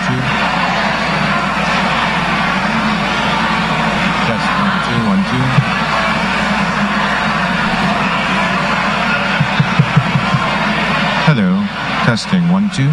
2. Test 1 2 1 2. Hello, testing 1 2.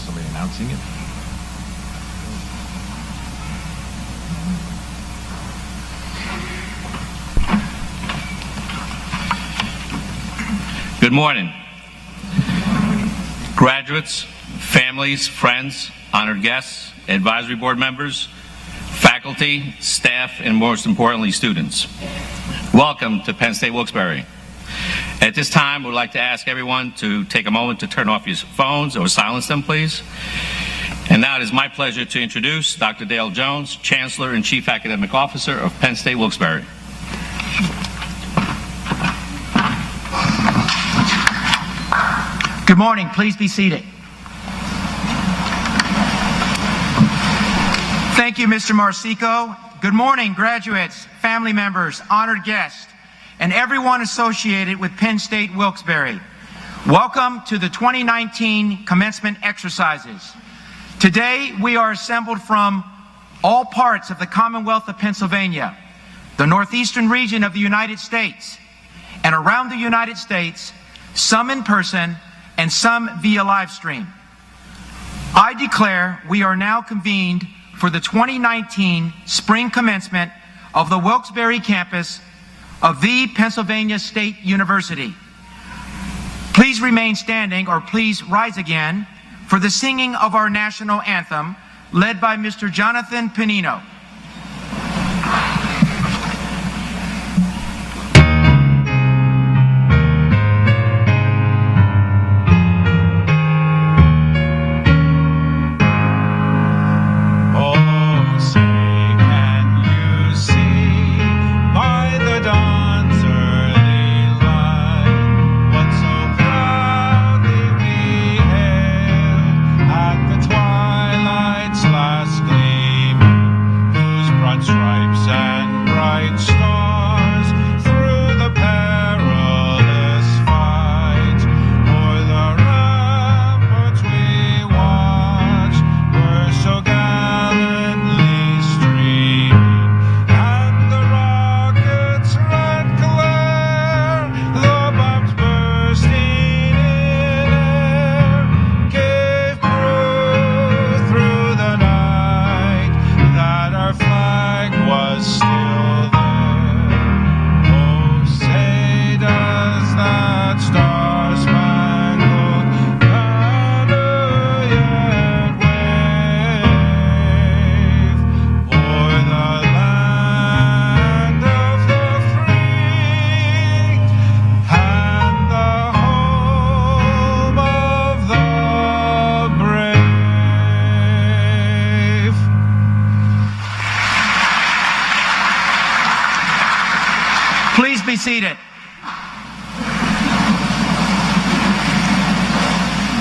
Somebody announcing it? Good morning. Graduates, families, friends, honored guests, advisory board members, faculty, staff, and most importantly, students. Welcome to Penn State Wilkes-Barre. At this time, we'd like to ask everyone to take a moment to turn off your phones or silence them, please. And now it is my pleasure to introduce Dr. Dale Jones, Chancellor and Chief Academic Officer of Penn State Wilkes-Barre. Good morning. Please be seated. Thank you, Mr. Marsico. Good morning, graduates, family members, honored guests, and everyone associated with Penn State Wilkes-Barre. Welcome to the 2019 commencement exercises. Today, we are assembled from all parts of the Commonwealth of Pennsylvania, the northeastern region of the United States, and around the United States, some in person and some via live stream. I declare we are now convened for the 2019 spring commencement of the Wilkes-Barre campus of the Pennsylvania State University. Please remain standing, or please rise again, for the singing of our national anthem, led by Mr. Jonathan Panino. Please be seated.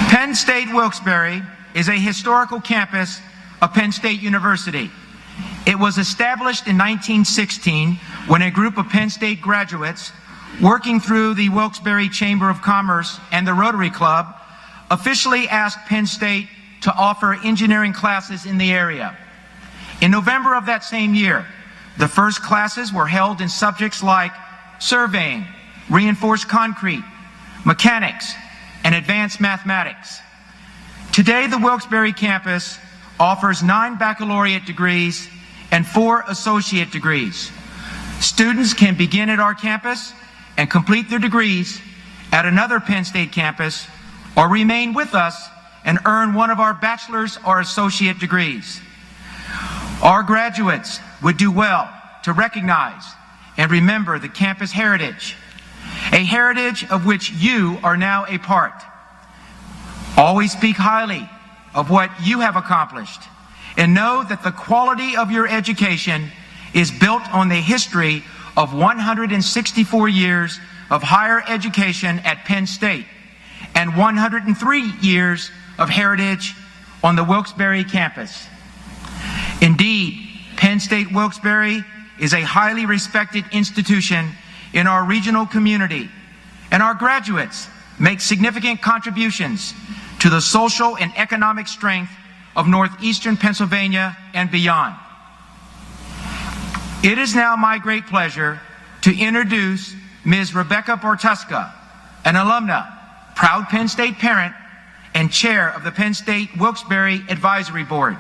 Penn State Wilkes-Barre is a historical campus of Penn State University. It was established in 1916 when a group of Penn State graduates, working through the Wilkes-Barre Chamber of Commerce and the Rotary Club, officially asked Penn State to offer engineering classes in the area. In November of that same year, the first classes were held in subjects like surveying, reinforced concrete, mechanics, and advanced mathematics. Today, the Wilkes-Barre campus offers 9 baccalaureate degrees and 4 associate degrees. Students can begin at our campus and complete their degrees at another Penn State campus, or remain with us and earn one of our bachelor's or associate degrees. Our graduates would do well to recognize and remember the campus heritage, a heritage of which you are now a part. Always speak highly of what you have accomplished, and know that the quality of your education is built on the history of 164 years of higher education at Penn State and 103 years of heritage on the Wilkes-Barre campus. Indeed, Penn State Wilkes-Barre is a highly respected institution in our regional community, and our graduates make significant contributions to the social and economic strength of northeastern Pennsylvania and beyond. It is now my great pleasure to introduce Ms. Rebecca Bartuska, an alumna, proud Penn State parent, and chair of the Penn State Wilkes-Barre Advisory Board.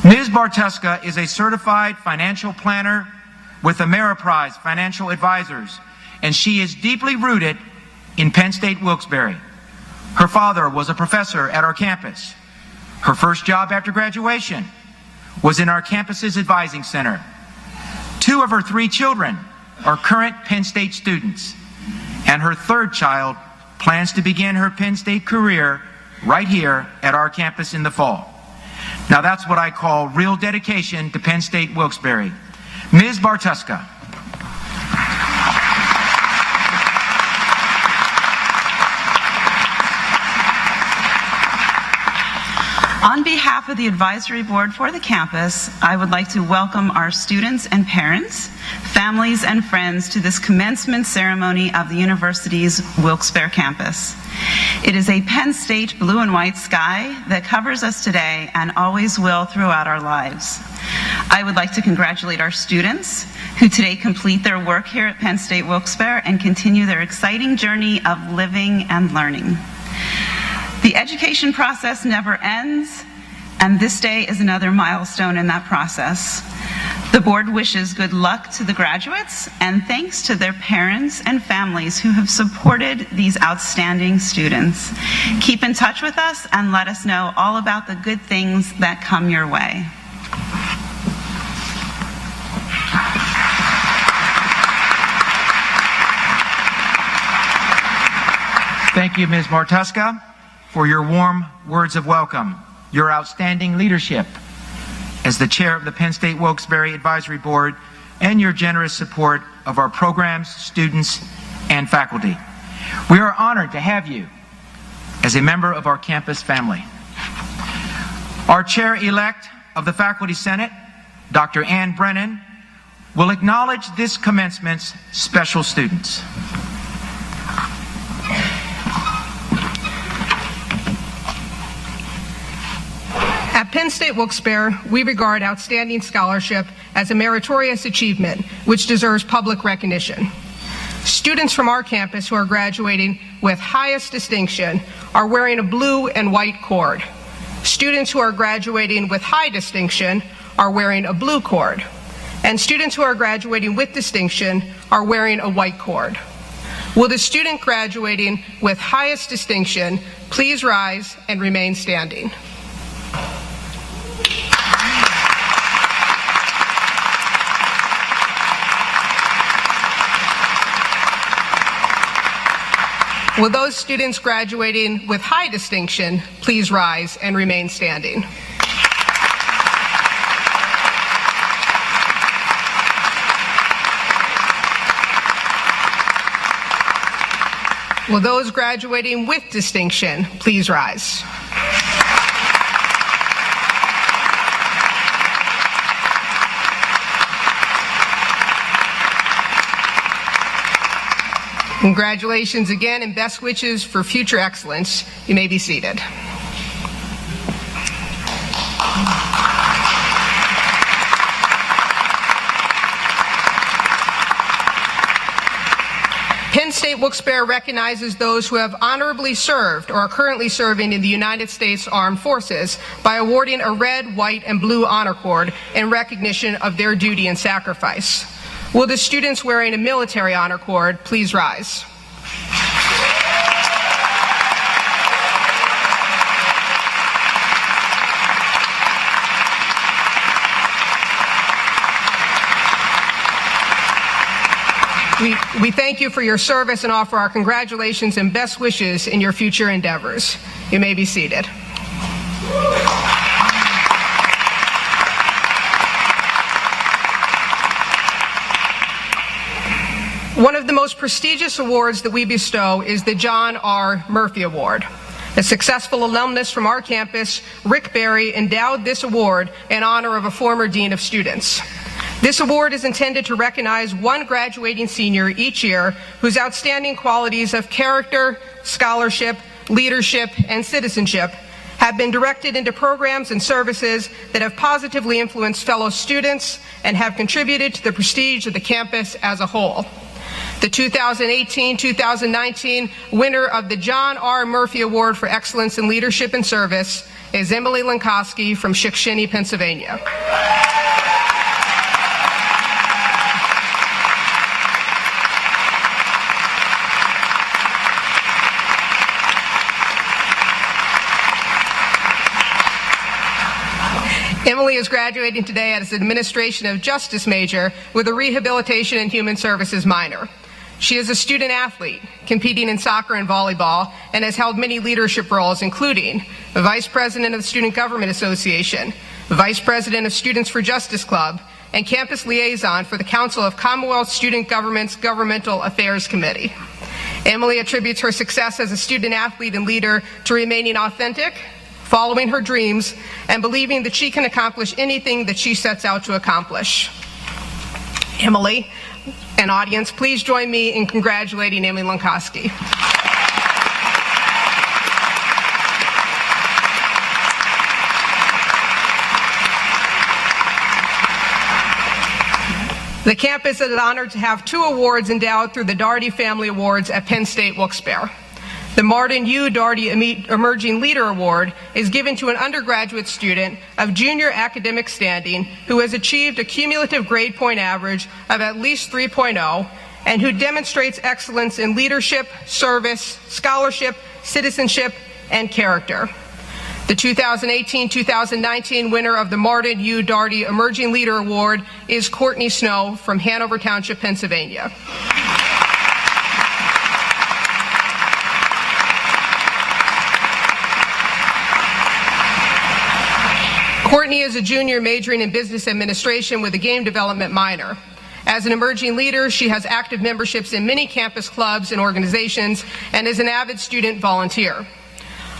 Ms. Bartuska is a certified financial planner with Ameriprise Financial Advisors, and she is deeply rooted in Penn State Wilkes-Barre. Her father was a professor at our campus. Her first job after graduation was in our campus's advising center. 2 of her 3 children are current Penn State students, and her 3rd child plans to begin her Penn State career right here at our campus in the fall. Now that's what I call real dedication to Penn State Wilkes-Barre. Ms. Bartuska. On behalf of the advisory board for the campus, I would like to welcome our students and parents, families, and friends to this commencement ceremony of the university's Wilkes-Barre campus. It is a Penn State blue and white sky that covers us today and always will throughout our lives. I would like to congratulate our students who today complete their work here at Penn State Wilkes-Barre and continue their exciting journey of living and learning. The education process never ends, and this day is another milestone in that process. The board wishes good luck to the graduates and thanks to their parents and families who have supported these outstanding students. Keep in touch with us and let us know all about the good things that come your way. Thank you, Ms. Bartuska, for your warm words of welcome, your outstanding leadership as the chair of the Penn State Wilkes-Barre Advisory Board, and your generous support of our programs, students, and faculty. We are honored to have you as a member of our campus family. Our chair-elect of the Faculty Senate, Dr. Ann Brennan, will acknowledge this commencement's special students. At Penn State Wilkes-Barre, we regard outstanding scholarship as a meritorious achievement which deserves public recognition. Students from our campus who are graduating with highest distinction are wearing a blue and white cord. Students who are graduating with high distinction are wearing a blue cord. And students who are graduating with distinction are wearing a white cord. Will the student graduating with highest distinction please rise and remain standing? Will those students graduating with high distinction please rise and remain standing? Will those graduating with distinction please rise? Congratulations again and best wishes for future excellence. You may be seated. Penn State Wilkes-Barre recognizes those who have honorably served or are currently serving in the United States Armed Forces by awarding a red, white, and blue honor cord in recognition of their duty and sacrifice. Will the students wearing a military honor cord please rise? We thank you for your service and offer our congratulations and best wishes in your future endeavors. You may be seated. One of the most prestigious awards that we bestow is the John R. Murphy Award. A successful alumnus from our campus, Rick Berry, endowed this award in honor of a former dean of students. This award is intended to recognize one graduating senior each year whose outstanding qualities of character, scholarship, leadership, and citizenship have been directed into programs and services that have positively influenced fellow students and have contributed to the prestige of the campus as a whole. The 2018-2019 winner of the John R. Murphy Award for Excellence in Leadership and Service is Emily Lankowski from Shikshini, Pennsylvania. Emily is graduating today as an Administration of Justice major with a Rehabilitation and Human Services minor. She is a student athlete, competing in soccer and volleyball, and has held many leadership roles, including Vice President of the Student Government Association, Vice President of Students for Justice Club, and Campus Liaison for the Council of Commonwealth Student Government's Governmental Affairs Committee. Emily attributes her success as a student athlete and leader to remaining authentic, following her dreams, and believing that she can accomplish anything that she sets out to accomplish. Emily and audience, please join me in congratulating Emily Lankowski. The campus is honored to have 2 awards endowed through the Daugherty Family Awards at Penn State Wilkes-Barre. The Martin U. Daugherty Emerging Leader Award is given to an undergraduate student of junior academic standing who has achieved a cumulative grade point average of at least 3.0 and who demonstrates excellence in leadership, service, scholarship, citizenship, and character. The 2018-2019 winner of the Martin U. Daugherty Emerging Leader Award is Courtney Snow from Hanover Township, Pennsylvania. Courtney is a junior majoring in business administration with a game development minor. As an emerging leader, she has active memberships in many campus clubs and organizations and is an avid student volunteer.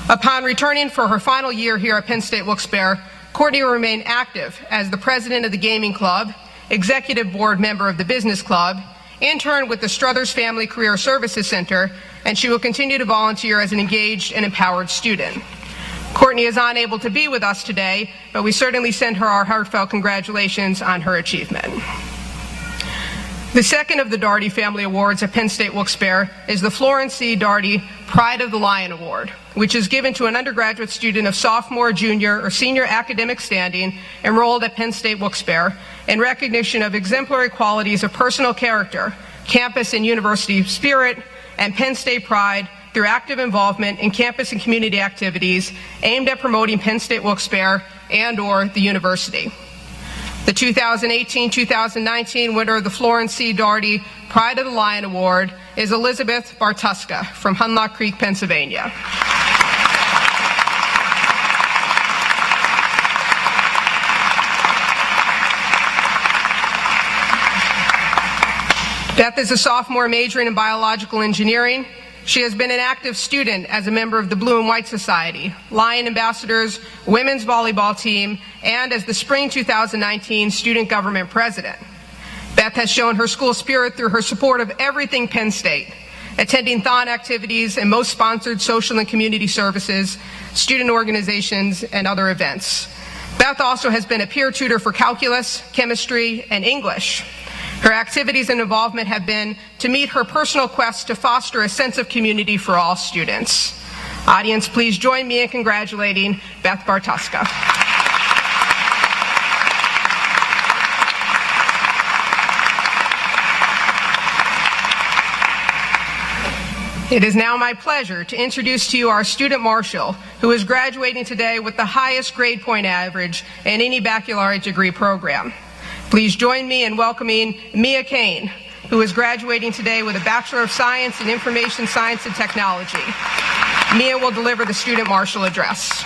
Upon returning for her final year here at Penn State Wilkes-Barre, Courtney will remain active as the president of the gaming club, executive board member of the business club, intern with the Struthers Family Career Services Center, and she will continue to volunteer as an engaged and empowered student. Courtney is unable to be with us today, but we certainly send her our heartfelt congratulations on her achievement. The second of the Daugherty Family Awards at Penn State Wilkes-Barre is the Florence C. Daugherty Pride of the Lion Award, which is given to an undergraduate student of sophomore, junior, or senior academic standing enrolled at Penn State Wilkes-Barre in recognition of exemplary qualities of personal character, campus and university spirit, and Penn State pride through active involvement in campus and community activities aimed at promoting Penn State Wilkes-Barre and/or the university. The 2018-2019 winner of the Florence C. Daugherty Pride of the Lion Award is Elizabeth Bartuska from Hunlock Creek, Pennsylvania. Beth is a sophomore majoring in biological engineering. She has been an active student as a member of the Blue and White Society, Lion Ambassadors, women's volleyball team, and as the spring 2019 student government president. Beth has shown her school spirit through her support of everything Penn State, attending Thon activities and most sponsored social and community services, student organizations, and other events. Beth also has been a peer tutor for calculus, chemistry, and English. Her activities and involvement have been to meet her personal quest to foster a sense of community for all students. Audience, please join me in congratulating Beth Bartuska. It is now my pleasure to introduce to you our student marshal, who is graduating today with the highest grade point average in any baccalaureate degree program. Please join me in welcoming Mia Kane, who is graduating today with a Bachelor of Science in Information Science and Technology. Mia will deliver the Student Marshal Address.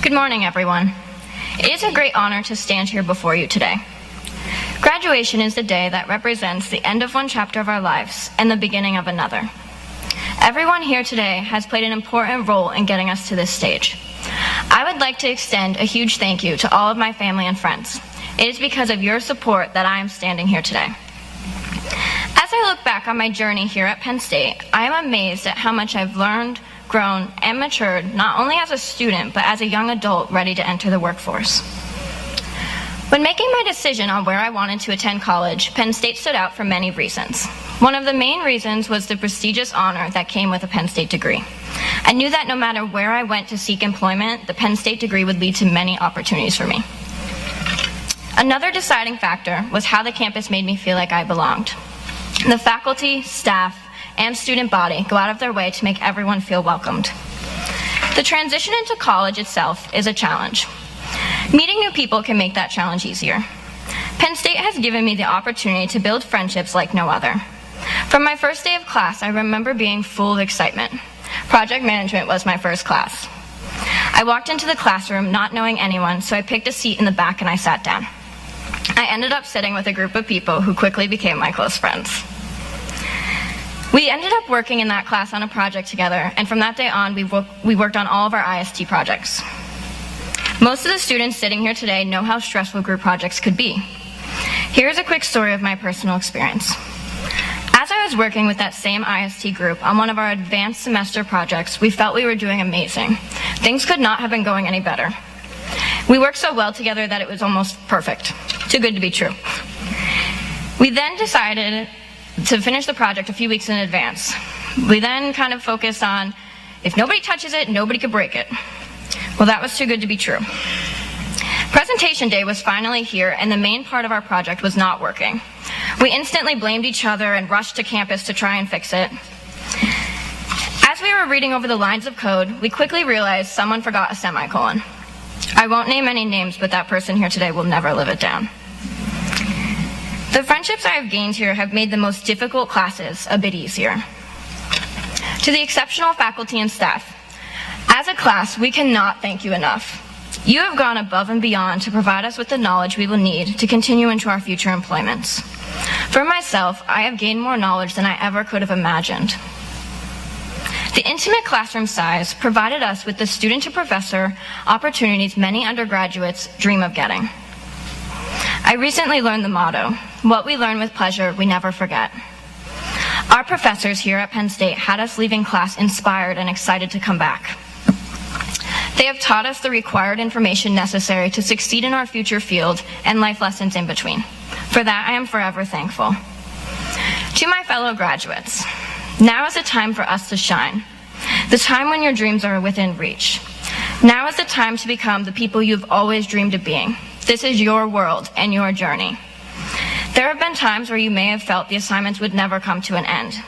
Good morning, everyone. It is a great honor to stand here before you today. Graduation is the day that represents the end of one chapter of our lives and the beginning of another. Everyone here today has played an important role in getting us to this stage. I would like to extend a huge thank you to all of my family and friends. It is because of your support that I am standing here today. As I look back on my journey here at Penn State, I am amazed at how much I've learned, grown, and matured not only as a student, but as a young adult ready to enter the workforce. When making my decision on where I wanted to attend college, Penn State stood out for many reasons. One of the main reasons was the prestigious honor that came with a Penn State degree. I knew that no matter where I went to seek employment, the Penn State degree would lead to many opportunities for me. Another deciding factor was how the campus made me feel like I belonged. The faculty, staff, and student body go out of their way to make everyone feel welcomed. The transition into college itself is a challenge. Meeting new people can make that challenge easier. Penn State has given me the opportunity to build friendships like no other. From my first day of class, I remember being full of excitement. Project management was my first class. I walked into the classroom not knowing anyone, so I picked a seat in the back and I sat down. I ended up sitting with a group of people who quickly became my close friends. We ended up working in that class on a project together, and from that day on, we worked on all of our IST projects. Most of the students sitting here today know how stressful group projects could be. Here's a quick story of my personal experience. As I was working with that same IST group on one of our advanced semester projects, we felt we were doing amazing. Things could not have been going any better. We worked so well together that it was almost perfect. Too good to be true. We then decided to finish the project a few weeks in advance. We then kind of focused on, if nobody touches it, nobody could break it. Well, that was too good to be true. Presentation day was finally here, and the main part of our project was not working. We instantly blamed each other and rushed to campus to try and fix it. As we were reading over the lines of code, we quickly realized someone forgot a semicolon. I won't name any names, but that person here today will never live it down. The friendships I have gained here have made the most difficult classes a bit easier. To the exceptional faculty and staff, as a class, we cannot thank you enough. You have gone above and beyond to provide us with the knowledge we will need to continue into our future employments. For myself, I have gained more knowledge than I ever could have imagined. The intimate classroom size provided us with the student-to-professor opportunities many undergraduates dream of getting. I recently learned the motto, "What we learn with pleasure, we never forget." Our professors here at Penn State had us leaving class inspired and excited to come back. They have taught us the required information necessary to succeed in our future field and life lessons in between. For that, I am forever thankful. To my fellow graduates, now is the time for us to shine. The time when your dreams are within reach. Now is the time to become the people you've always dreamed of being. This is your world and your journey. There have been times where you may have felt the assignments would never come to an end.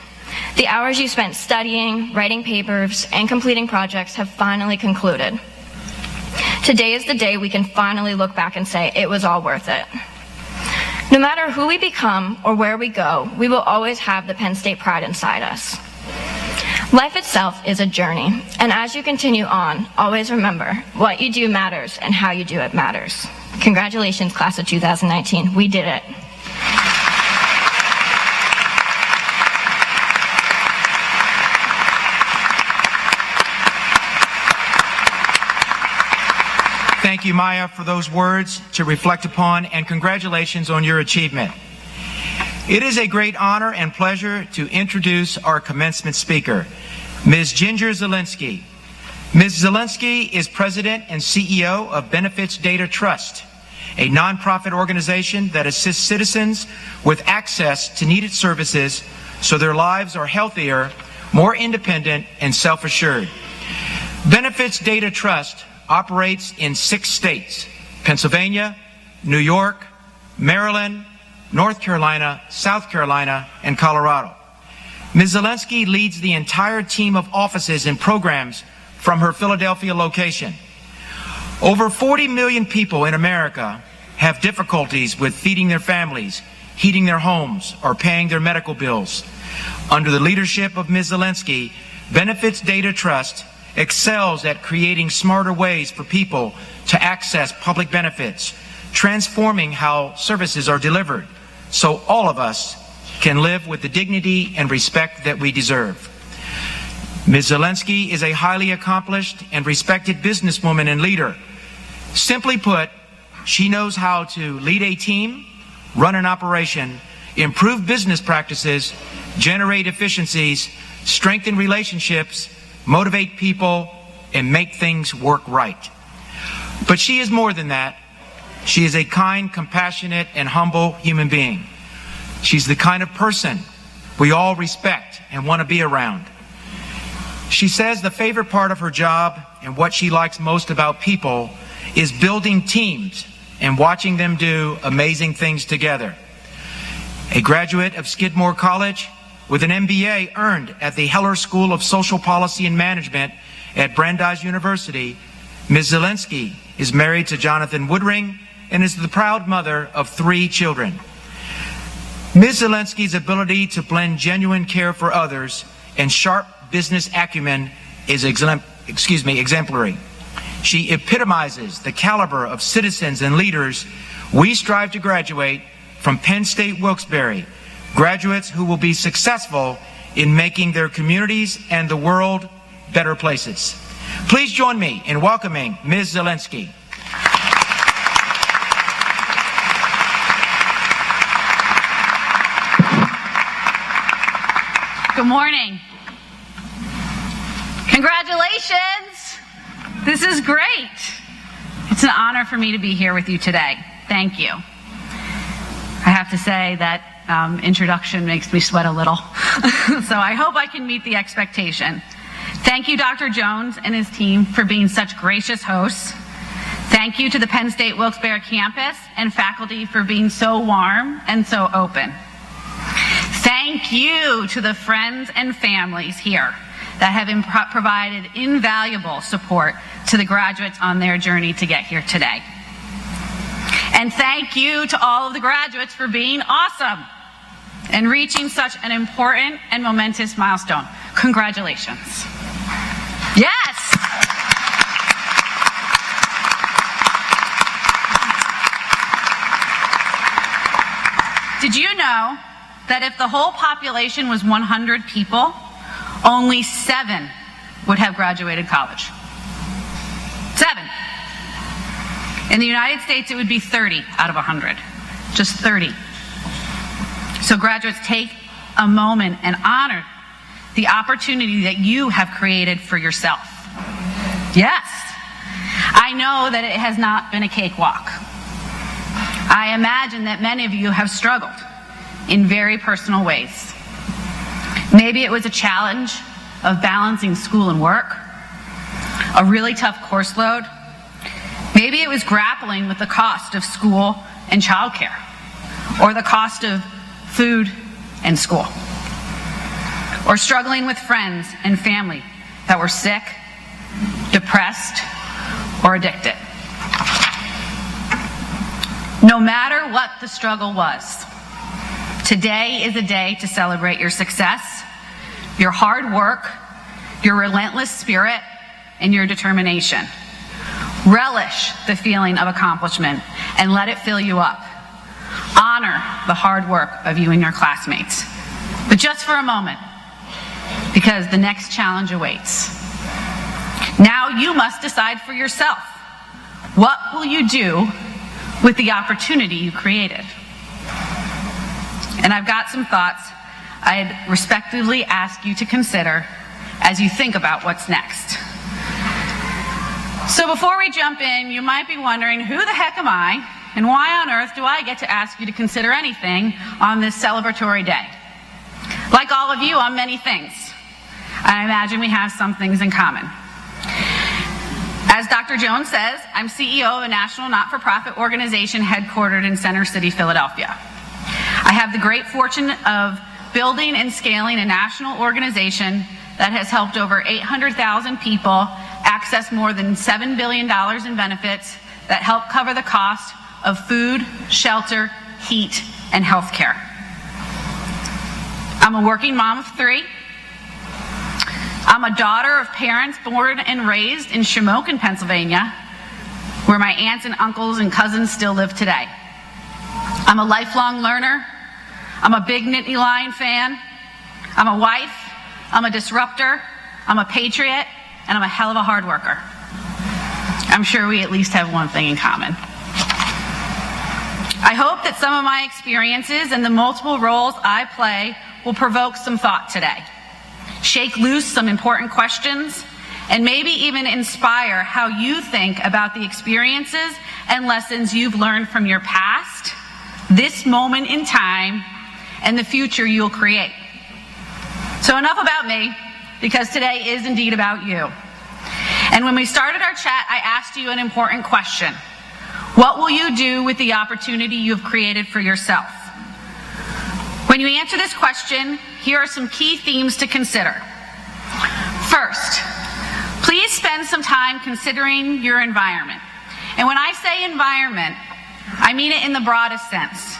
The hours you spent studying, writing papers, and completing projects have finally concluded. Today is the day we can finally look back and say it was all worth it. No matter who we become or where we go, we will always have the Penn State pride inside us. Life itself is a journey, and as you continue on, always remember, what you do matters and how you do it matters. Congratulations, class of 2019. We did it. Thank you, Maya, for those words to reflect upon, and congratulations on your achievement. It is a great honor and pleasure to introduce our commencement speaker, Ms. Ginger Zielinski. Ms. Zielinski is President and CEO of Benefits Data Trust, a nonprofit organization that assists citizens with access to needed services so their lives are healthier, more independent, and self-assured. Benefits Data Trust operates in 6 states: Pennsylvania, New York, Maryland, North Carolina, South Carolina, and Colorado. Ms. Zielinski leads the entire team of offices and programs from her Philadelphia location. Over 40 million people in America have difficulties with feeding their families, heating their homes, or paying their medical bills. Under the leadership of Ms. Zielinski, Benefits Data Trust excels at creating smarter ways for people to access public benefits, transforming how services are delivered, so all of us can live with the dignity and respect that we deserve. Ms. Zielinski is a highly accomplished and respected businesswoman and leader. Simply put, she knows how to lead a team, run an operation, improve business practices, generate efficiencies, strengthen relationships, motivate people, and make things work right. But she is more than that. She is a kind, compassionate, and humble human being. She's the kind of person we all respect and want to be around. She says the favorite part of her job and what she likes most about people is building teams and watching them do amazing things together. A graduate of Skidmore College with an MBA earned at the Heller School of Social Policy and Management at Brandeis University, Ms. Zielinski is married to Jonathan Woodring and is the proud mother of 3 children. Ms. Zielinski's ability to blend genuine care for others and sharp business acumen is exemplary. She epitomizes the caliber of citizens and leaders we strive to graduate from Penn State Wilkes-Barre, graduates who will be successful in making their communities and the world better places. Please join me in welcoming Ms. Zielinski. Good morning. Congratulations. This is great. It's an honor for me to be here with you today. Thank you. I have to say that introduction makes me sweat a little. So I hope I can meet the expectation. Thank you, Dr. Jones and his team, for being such gracious hosts. Thank you to the Penn State Wilkes-Barre campus and faculty for being so warm and so open. Thank you to the friends and families here that have provided invaluable support to the graduates on their journey to get here today. And thank you to all of the graduates for being awesome and reaching such an important and momentous milestone. Congratulations. Yes! Did you know that if the whole population was 100 people, only 7 would have graduated college? 7. In the United States, it would be 30 out of 100. Just 30. So graduates, take a moment and honor the opportunity that you have created for yourself. Yes, I know that it has not been a cakewalk. I imagine that many of you have struggled in very personal ways. Maybe it was a challenge of balancing school and work, a really tough course load. Maybe it was grappling with the cost of school and childcare, or the cost of food and school, or struggling with friends and family that were sick, depressed, or addicted. No matter what the struggle was, today is a day to celebrate your success, your hard work, your relentless spirit, and your determination. Relish the feeling of accomplishment and let it fill you up. Honor the hard work of you and your classmates. But just for a moment, because the next challenge awaits. Now you must decide for yourself. What will you do with the opportunity you created? And I've got some thoughts I'd respectfully ask you to consider as you think about what's next. So before we jump in, you might be wondering, who the heck am I, and why on earth do I get to ask you to consider anything on this celebratory day? Like all of you, on many things. I imagine we have some things in common. As Dr. Jones says, I'm CEO of a national not-for-profit organization headquartered in Center City, Philadelphia. I have the great fortune of building and scaling a national organization that has helped over 800,000 people access more than $7 billion in benefits that help cover the cost of food, shelter, heat, and health care. I'm a working mom of 3. I'm a daughter of parents born and raised in Shamokin, Pennsylvania, where my aunts and uncles and cousins still live today. I'm a lifelong learner. I'm a big Nittany Lion fan. I'm a wife. I'm a disruptor. I'm a patriot. And I'm a hell of a hard worker. I'm sure we at least have one thing in common. I hope that some of my experiences and the multiple roles I play will provoke some thought today. shake loose some important questions, and maybe even inspire how you think about the experiences and lessons you've learned from your past, this moment in time, and the future you'll create. So enough about me, because today is indeed about you. And when we started our chat, I asked you an important question. What will you do with the opportunity you've created for yourself? When you answer this question, here are some key themes to consider. First, please spend some time considering your environment. And when I say environment, I mean it in the broadest sense.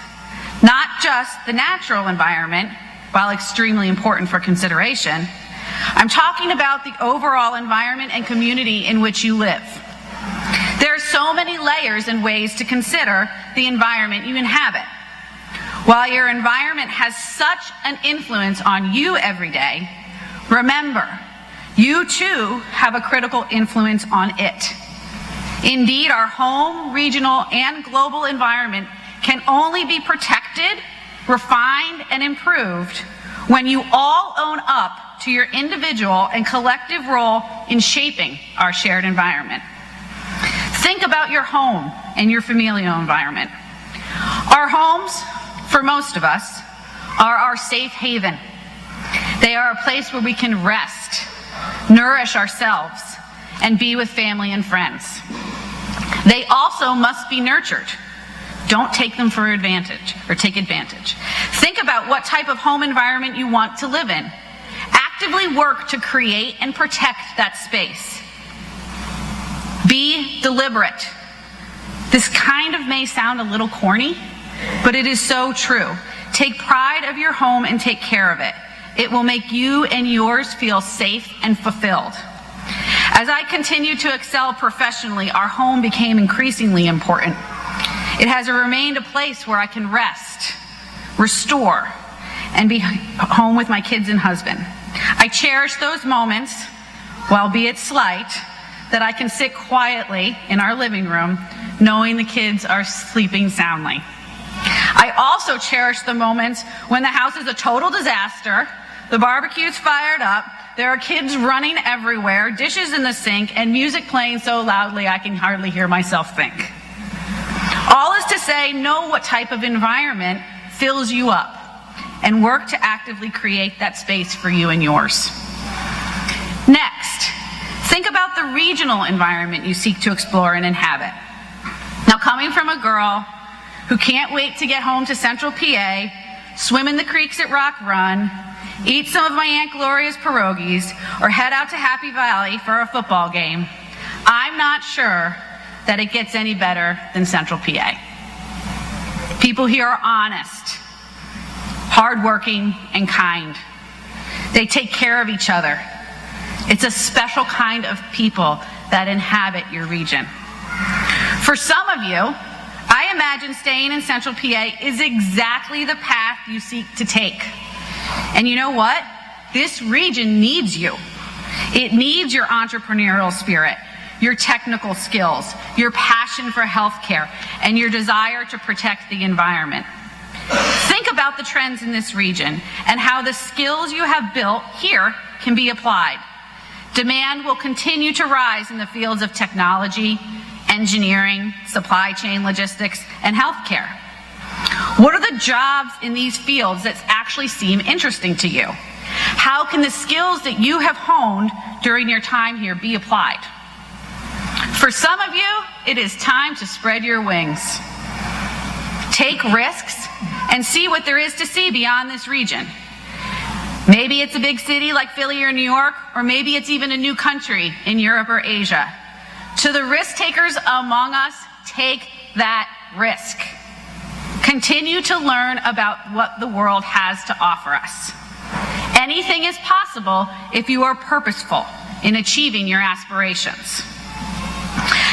Not just the natural environment, while extremely important for consideration. I'm talking about the overall environment and community in which you live. There are so many layers and ways to consider the environment you inhabit. While your environment has such an influence on you every day, remember, you too have a critical influence on it. Indeed, our home, regional, and global environment can only be protected, refined, and improved when you all own up to your individual and collective role in shaping our shared environment. Think about your home and your familial environment. Our homes, for most of us, are our safe haven. They are a place where we can rest, nourish ourselves, and be with family and friends. They also must be nurtured. Don't take them for advantage or take advantage. Think about what type of home environment you want to live in. Actively work to create and protect that space. Be deliberate. This kind of may sound a little corny, but it is so true. Take pride of your home and take care of it. It will make you and yours feel safe and fulfilled. As I continued to excel professionally, our home became increasingly important. It has remained a place where I can rest, restore, and be home with my kids and husband. I cherish those moments, albeit slight, that I can sit quietly in our living room knowing the kids are sleeping soundly. I also cherish the moments when the house is a total disaster, the barbecue's fired up, there are kids running everywhere, dishes in the sink, and music playing so loudly I can hardly hear myself think. All is to say, know what type of environment fills you up and work to actively create that space for you and yours. Next, think about the regional environment you seek to explore and inhabit. Now, coming from a girl who can't wait to get home to Central PA, swim in the creeks at Rock Run, eat some of my Aunt Gloria's pierogies, or head out to Happy Valley for a football game, I'm not sure that it gets any better than Central PA. People here are honest, hardworking, and kind. They take care of each other. It's a special kind of people that inhabit your region. For some of you, I imagine staying in Central PA is exactly the path you seek to take. And you know what? This region needs you. It needs your entrepreneurial spirit, your technical skills, your passion for healthcare, and your desire to protect the environment. Think about the trends in this region and how the skills you have built here can be applied. Demand will continue to rise in the fields of technology, engineering, supply chain logistics, and healthcare. What are the jobs in these fields that actually seem interesting to you? How can the skills that you have honed during your time here be applied? For some of you, it is time to spread your wings. Take risks and see what there is to see beyond this region. Maybe it's a big city like Philly or New York, or maybe it's even a new country in Europe or Asia. To the risk takers among us, take that risk. Continue to learn about what the world has to offer us. Anything is possible if you are purposeful in achieving your aspirations.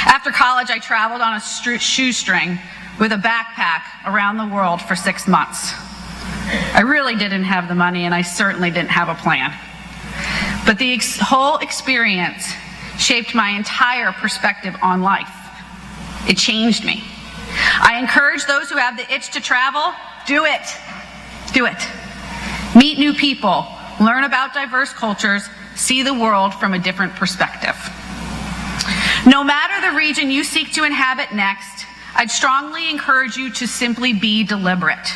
After college, I traveled on a shoestring with a backpack around the world for 6 months. I really didn't have the money, and I certainly didn't have a plan. But the whole experience shaped my entire perspective on life. It changed me. I encourage those who have the itch to travel, do it. Do it. Meet new people, learn about diverse cultures, see the world from a different perspective. No matter the region you seek to inhabit next, I'd strongly encourage you to simply be deliberate.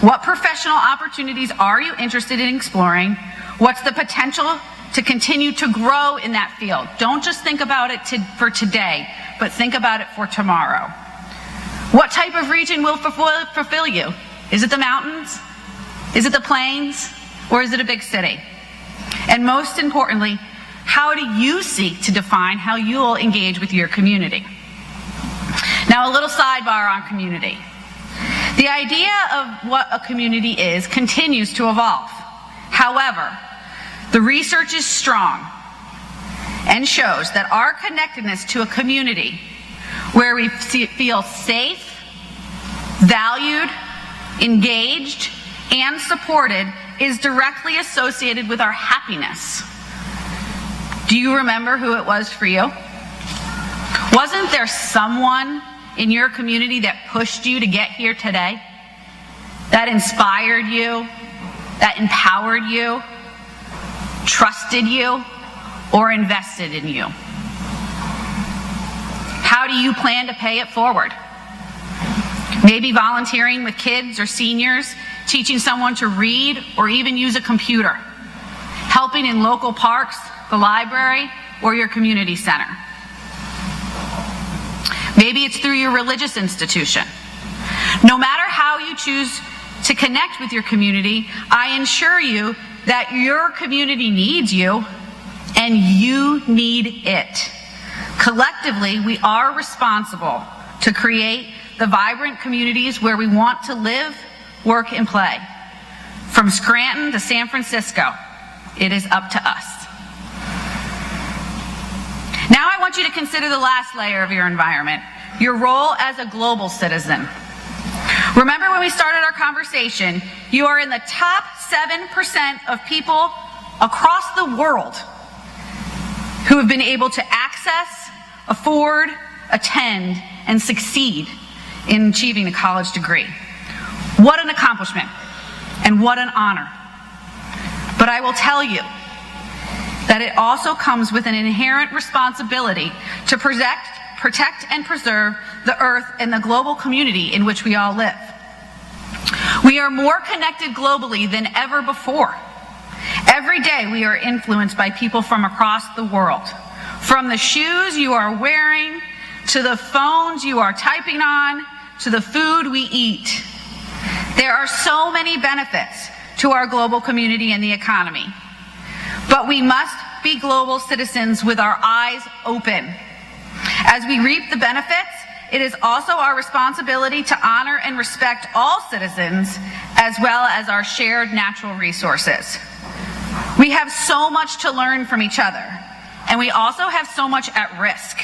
What professional opportunities are you interested in exploring? What's the potential to continue to grow in that field? Don't just think about it for today, but think about it for tomorrow. What type of region will fulfill you? Is it the mountains? Is it the plains? Or is it a big city? And most importantly, how do you seek to define how you'll engage with your community? Now, a little sidebar on community. The idea of what a community is continues to evolve. However, the research is strong and shows that our connectedness to a community where we feel safe, valued, engaged, and supported is directly associated with our happiness. Do you remember who it was for you? Wasn't there someone in your community that pushed you to get here today? That inspired you? That empowered you? Trusted you? Or invested in you? How do you plan to pay it forward? Maybe volunteering with kids or seniors, teaching someone to read or even use a computer, helping in local parks, the library, or your community center. Maybe it's through your religious institution. No matter how you choose to connect with your community, I assure you that your community needs you and you need it. Collectively, we are responsible to create the vibrant communities where we want to live, work, and play. From Scranton to San Francisco, it is up to us. Now I want you to consider the last layer of your environment, your role as a global citizen. Remember when we started our conversation, you are in the top 7% of people across the world who have been able to access, afford, attend, and succeed in achieving a college degree. What an accomplishment, and what an honor. But I will tell you that it also comes with an inherent responsibility to protect and preserve the earth and the global community in which we all live. We are more connected globally than ever before. Every day we are influenced by people from across the world. From the shoes you are wearing, to the phones you are typing on, to the food we eat. There are so many benefits to our global community and the economy. But we must be global citizens with our eyes open. As we reap the benefits, it is also our responsibility to honor and respect all citizens as well as our shared natural resources. We have so much to learn from each other, and we also have so much at risk.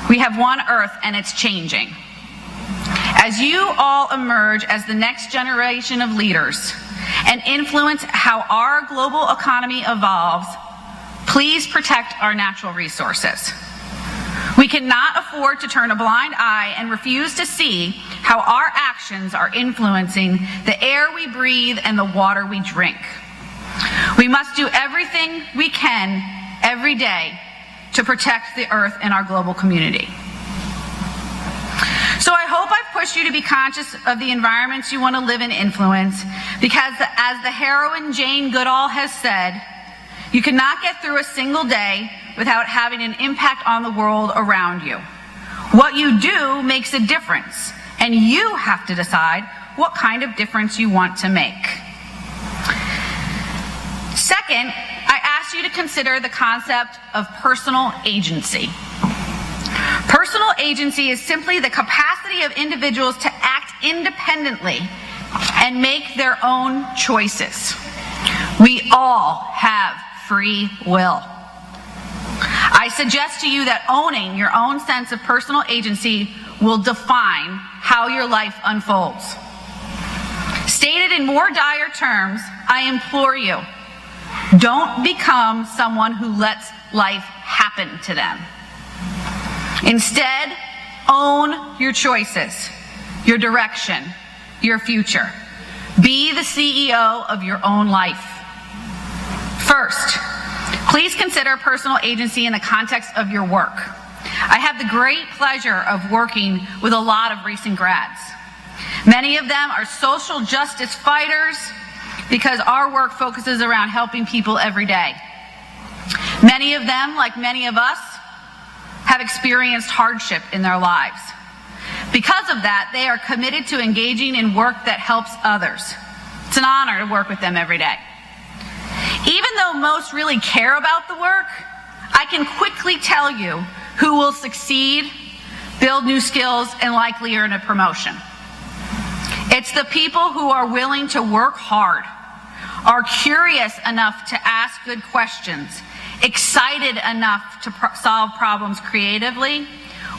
We have one Earth, and it's changing. As you all emerge as the next generation of leaders and influence how our global economy evolves, please protect our natural resources. We cannot afford to turn a blind eye and refuse to see how our actions are influencing the air we breathe and the water we drink. We must do everything we can every day to protect the earth and our global community. So I hope I've pushed you to be conscious of the environments you want to live and influence, because as the heroine Jane Goodall has said, you cannot get through a single day without having an impact on the world around you. What you do makes a difference, and you have to decide what kind of difference you want to make. Second, I asked you to consider the concept of personal agency. Personal agency is simply the capacity of individuals to act independently and make their own choices. We all have free will. I suggest to you that owning your own sense of personal agency will define how your life unfolds. Stated in more dire terms, I implore you, don't become someone who lets life happen to them. Instead, own your choices, your direction, your future. Be the CEO of your own life. First, please consider personal agency in the context of your work. I have the great pleasure of working with a lot of recent grads. Many of them are social justice fighters because our work focuses around helping people every day. Many of them, like many of us, have experienced hardship in their lives. Because of that, they are committed to engaging in work that helps others. It's an honor to work with them every day. Even though most really care about the work, I can quickly tell you who will succeed, build new skills, and likely earn a promotion. It's the people who are willing to work hard, are curious enough to ask good questions, excited enough to solve problems creatively,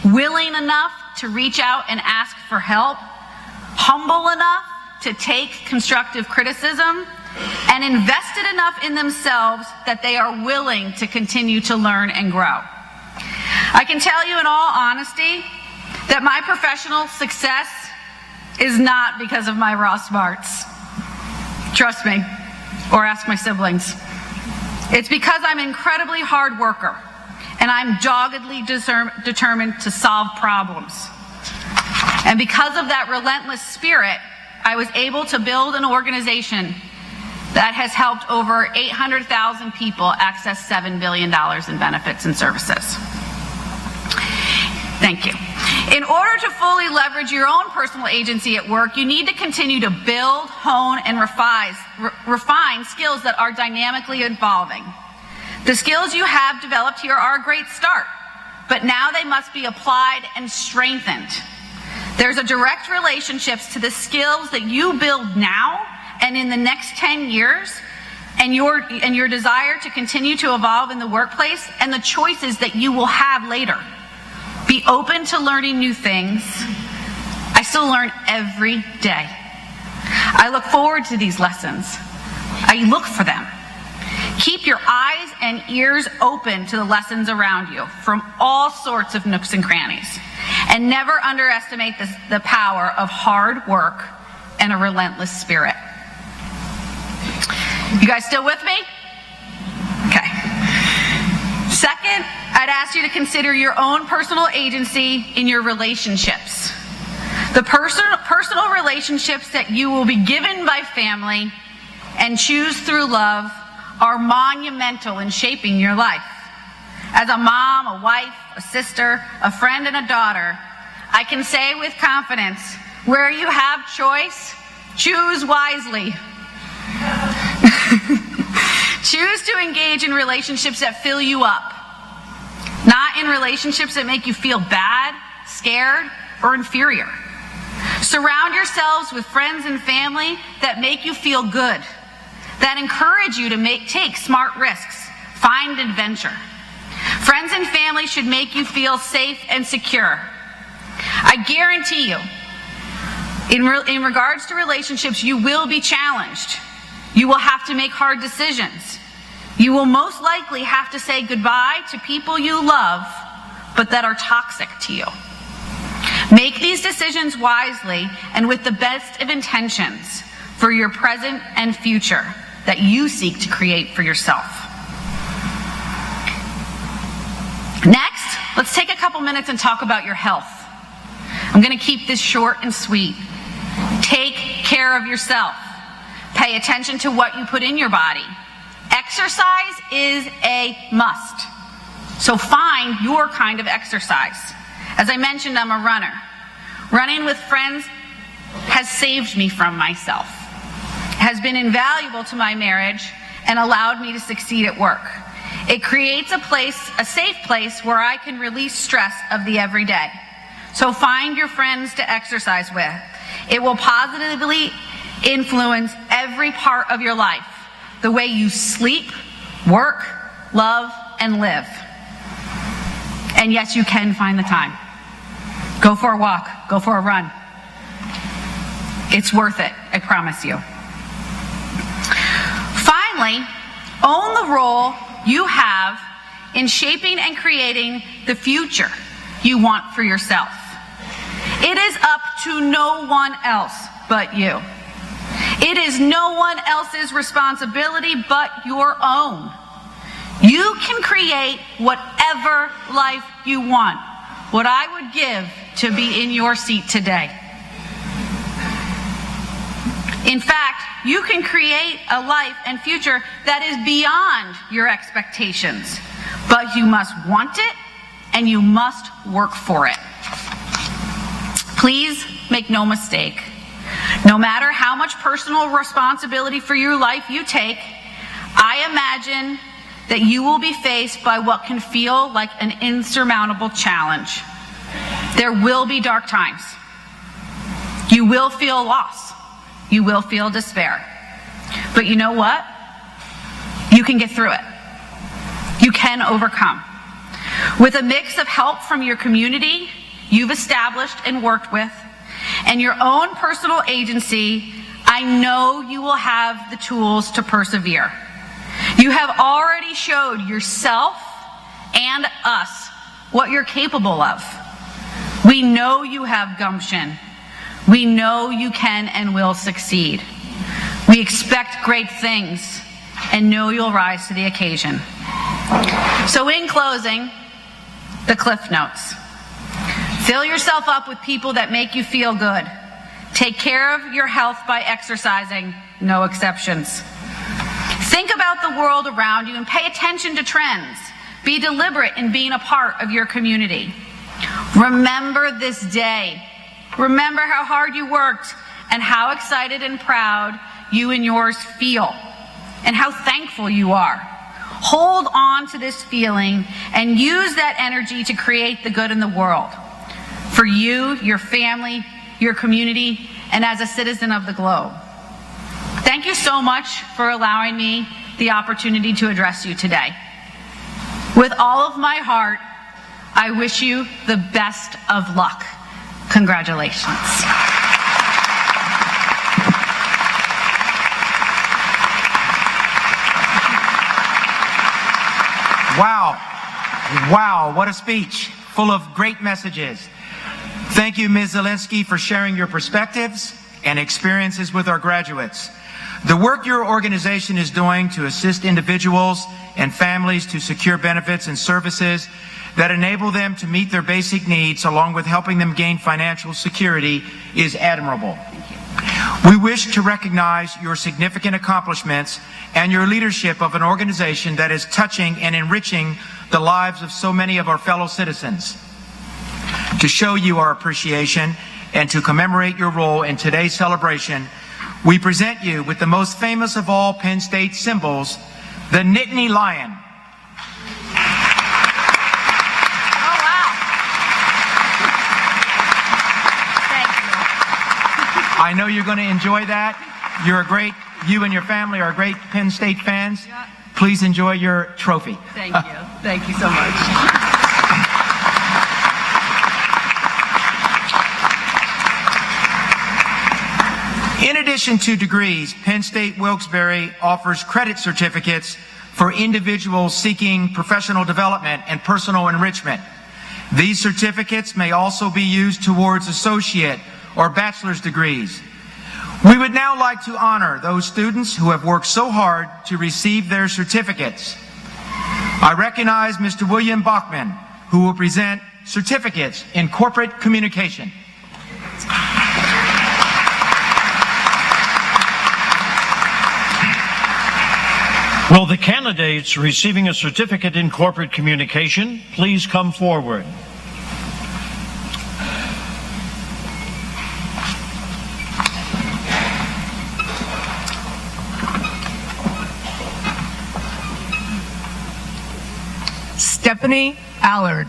willing enough to reach out and ask for help, humble enough to take constructive criticism, and invested enough in themselves that they are willing to continue to learn and grow. I can tell you in all honesty that my professional success is not because of my raw smarts. Trust me, or ask my siblings. It's because I'm an incredibly hard worker, and I'm doggedly determined to solve problems. And because of that relentless spirit, I was able to build an organization that has helped over 800,000 people access $7 billion in benefits and services. Thank you. In order to fully leverage your own personal agency at work, you need to continue to build, hone, and refine skills that are dynamically evolving. The skills you have developed here are a great start, but now they must be applied and strengthened. There's a direct relationship to the skills that you build now and in the next 10 years, and your desire to continue to evolve in the workplace and the choices that you will have later. Be open to learning new things. I still learn every day. I look forward to these lessons. I look for them. Keep your eyes and ears open to the lessons around you from all sorts of nooks and crannies. And never underestimate the power of hard work and a relentless spirit. You guys still with me? Okay. Second, I'd ask you to consider your own personal agency in your relationships. The personal relationships that you will be given by family and choose through love are monumental in shaping your life. As a mom, a wife, a sister, a friend, and a daughter, I can say with confidence, where you have choice, choose wisely. Choose to engage in relationships that fill you up, not in relationships that make you feel bad, scared, or inferior. Surround yourselves with friends and family that make you feel good, that encourage you to take smart risks, find adventure. Friends and family should make you feel safe and secure. I guarantee you, in regards to relationships, you will be challenged. You will have to make hard decisions. You will most likely have to say goodbye to people you love, but that are toxic to you. Make these decisions wisely and with the best of intentions for your present and future that you seek to create for yourself. Next, let's take a couple minutes and talk about your health. I'm going to keep this short and sweet. Take care of yourself. Pay attention to what you put in your body. Exercise is a must. So find your kind of exercise. As I mentioned, I'm a runner. Running with friends has saved me from myself, has been invaluable to my marriage, and allowed me to succeed at work. It creates a safe place where I can release stress of the everyday. So find your friends to exercise with. It will positively influence every part of your life, the way you sleep, work, love, and live. And yes, you can find the time. Go for a walk, go for a run. It's worth it, I promise you. Finally, own the role you have in shaping and creating the future you want for yourself. It is up to no one else but you. It is no one else's responsibility but your own. You can create whatever life you want. What I would give to be in your seat today. In fact, you can create a life and future that is beyond your expectations, but you must want it and you must work for it. Please make no mistake. No matter how much personal responsibility for your life you take, I imagine that you will be faced by what can feel like an insurmountable challenge. There will be dark times. You will feel loss. You will feel despair. But you know what? You can get through it. You can overcome. With a mix of help from your community you've established and worked with, and your own personal agency, I know you will have the tools to persevere. You have already showed yourself and us what you're capable of. We know you have gumption. We know you can and will succeed. We expect great things and know you'll rise to the occasion. So in closing, the Cliff Notes. Fill yourself up with people that make you feel good. Take care of your health by exercising, no exceptions. Think about the world around you and pay attention to trends. Be deliberate in being a part of your community. Remember this day. Remember how hard you worked and how excited and proud you and yours feel and how thankful you are. Hold on to this feeling and use that energy to create the good in the world. For you, your family, your community, and as a citizen of the globe. Thank you so much for allowing me the opportunity to address you today. With all of my heart, I wish you the best of luck. Congratulations. Wow. Wow, what a speech, full of great messages. Thank you, Ms. Zielinski, for sharing your perspectives and experiences with our graduates. The work your organization is doing to assist individuals and families to secure benefits and services that enable them to meet their basic needs, along with helping them gain financial security, is admirable. We wish to recognize your significant accomplishments and your leadership of an organization that is touching and enriching the lives of so many of our fellow citizens. To show you our appreciation and to commemorate your role in today's celebration, we present you with the most famous of all Penn State symbols, the Nittany Lion. Oh, wow. Thank you. I know you're going to enjoy that. You and your family are great Penn State fans. Yeah. Please enjoy your trophy. Thank you. Thank you so much. In addition to degrees, Penn State Wilkes-Barre offers credit certificates for individuals seeking professional development and personal enrichment. These certificates may also be used towards associate or bachelor's degrees. We would now like to honor those students who have worked so hard to receive their certificates. I recognize Mr. William Bachman, who will present certificates in corporate communication. Will the candidates receiving a certificate in corporate communication please come forward? Stephanie Allard.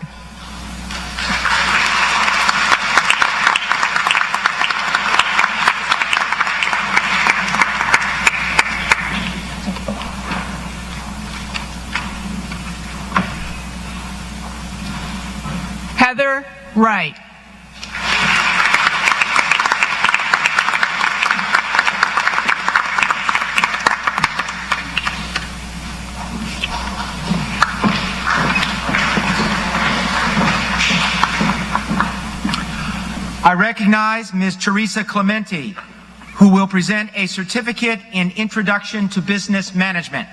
Heather Wright. I recognize Ms. Teresa Clementi, who will present a certificate in Introduction to Business Management.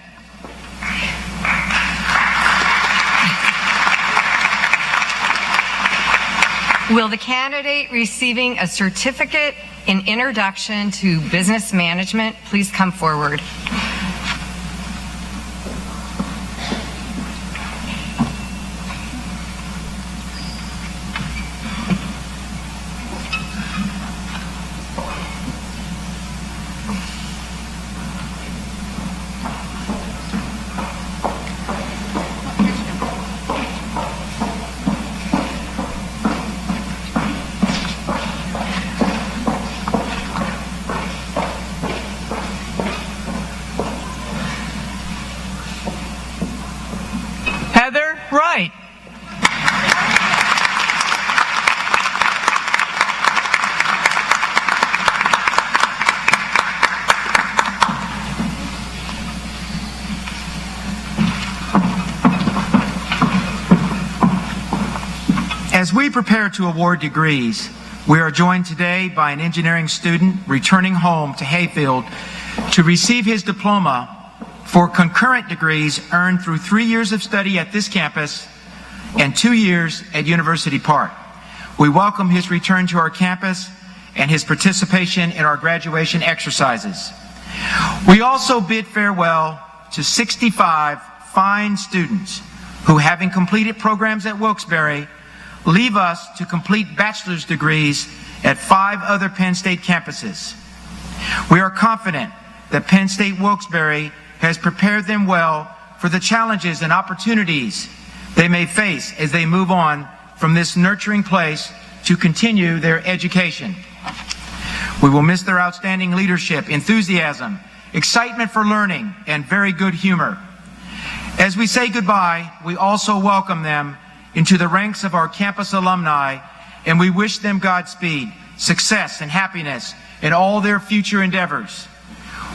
Will the candidate receiving a certificate in Introduction to Business Management please come forward? Right. As we prepare to award degrees, we are joined today by an engineering student returning home to Hayfield to receive his diploma for concurrent degrees earned through 3 years of study at this campus and 2 years at University Park. We welcome his return to our campus and his participation in our graduation exercises. We also bid farewell to 65 fine students who, having completed programs at Wilkes-Barre, leave us to complete bachelor's degrees at 5 other Penn State campuses. We are confident that Penn State Wilkes-Barre has prepared them well for the challenges and opportunities they may face as they move on from this nurturing place to continue their education. We will miss their outstanding leadership, enthusiasm, excitement for learning, and very good humor. As we say goodbye, we also welcome them into the ranks of our campus alumni, and we wish them Godspeed, success, and happiness in all their future endeavors.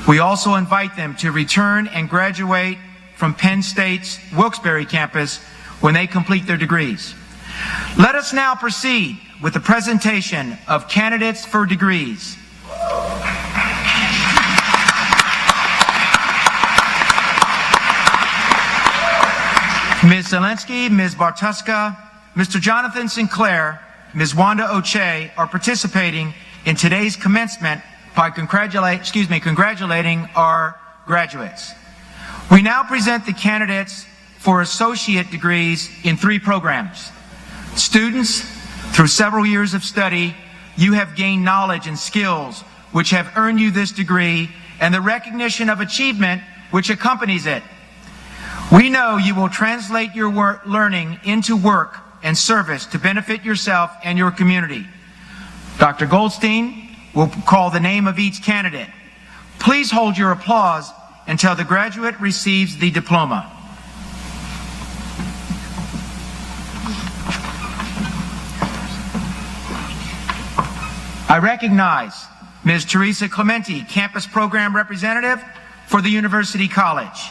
We also invite them to return and graduate from Penn State's Wilkes-Barre campus when they complete their degrees. Let us now proceed with the presentation of candidates for degrees. Ms. Zelensky, Ms. Bartuska, Mr. Jonathan Sinclair, Ms. Wanda Oche are participating in today's commencement by congratulating our graduates. We now present the candidates for associate degrees in 3 programs. Students, through several years of study, you have gained knowledge and skills which have earned you this degree and the recognition of achievement which accompanies it. We know you will translate your learning into work and service to benefit yourself and your community. Dr. Goldstein will call the name of each candidate. Please hold your applause until the graduate receives the diploma. I recognize Ms. Teresa Clementi, Campus Program Representative for the University College.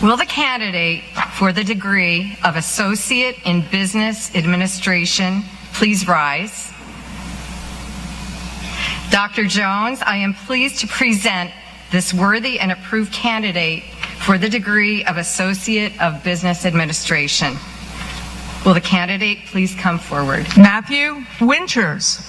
Will the candidate for the degree of Associate in Business Administration please rise? Dr. Jones, I am pleased to present this worthy and approved candidate for the degree of Associate of Business Administration. Will the candidate please come forward? Matthew Winters.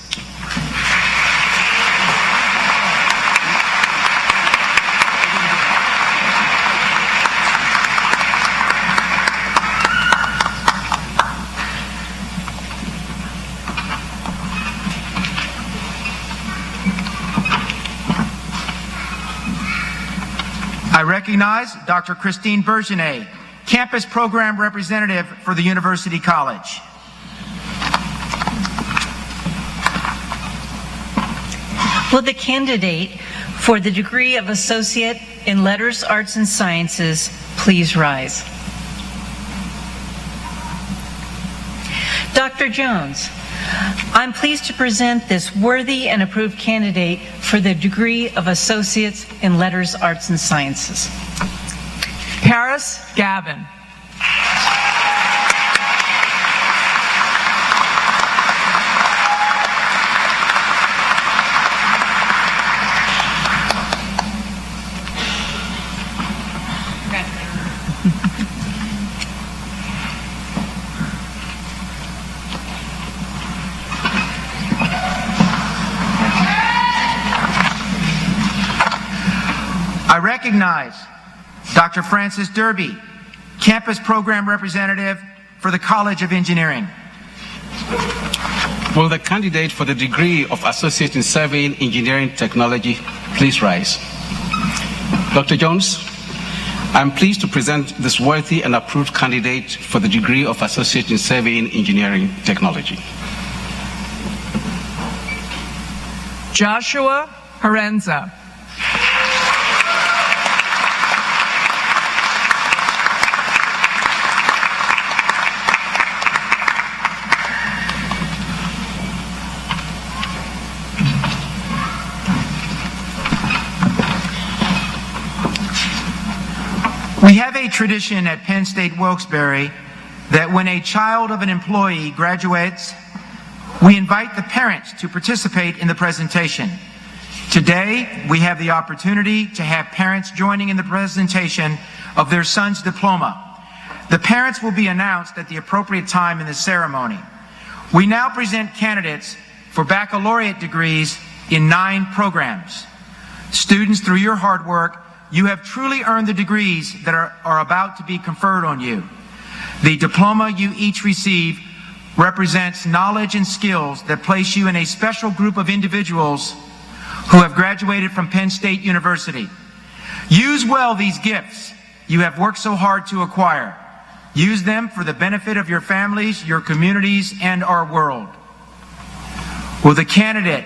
I recognize Dr. Christine Bergenet, Campus Program Representative for the University College. Will the candidate for the degree of Associate in Letters, Arts, and Sciences please rise? Dr. Jones, I'm pleased to present this worthy and approved candidate for the degree of Associates in Letters, Arts, and Sciences. Paris Gavin. I recognize Dr. Francis Derby, Campus Program Representative for the College of Engineering. Will the candidate for the degree of Associate in Surveying, Engineering, Technology please rise? Dr. Jones, I'm pleased to present this worthy and approved candidate for the degree of Associate in Surveying, Engineering, Technology. Joshua Harenza. We have a tradition at Penn State Wilkes-Barre that when a child of an employee graduates, we invite the parents to participate in the presentation. Today, we have the opportunity to have parents joining in the presentation of their son's diploma. The parents will be announced at the appropriate time in the ceremony. We now present candidates for baccalaureate degrees in 9 programs. Students, through your hard work, you have truly earned the degrees that are about to be conferred on you. The diploma you each receive represents knowledge and skills that place you in a special group of individuals who have graduated from Penn State University. Use well these gifts you have worked so hard to acquire. Use them for the benefit of your families, your communities, and our world. Will the candidate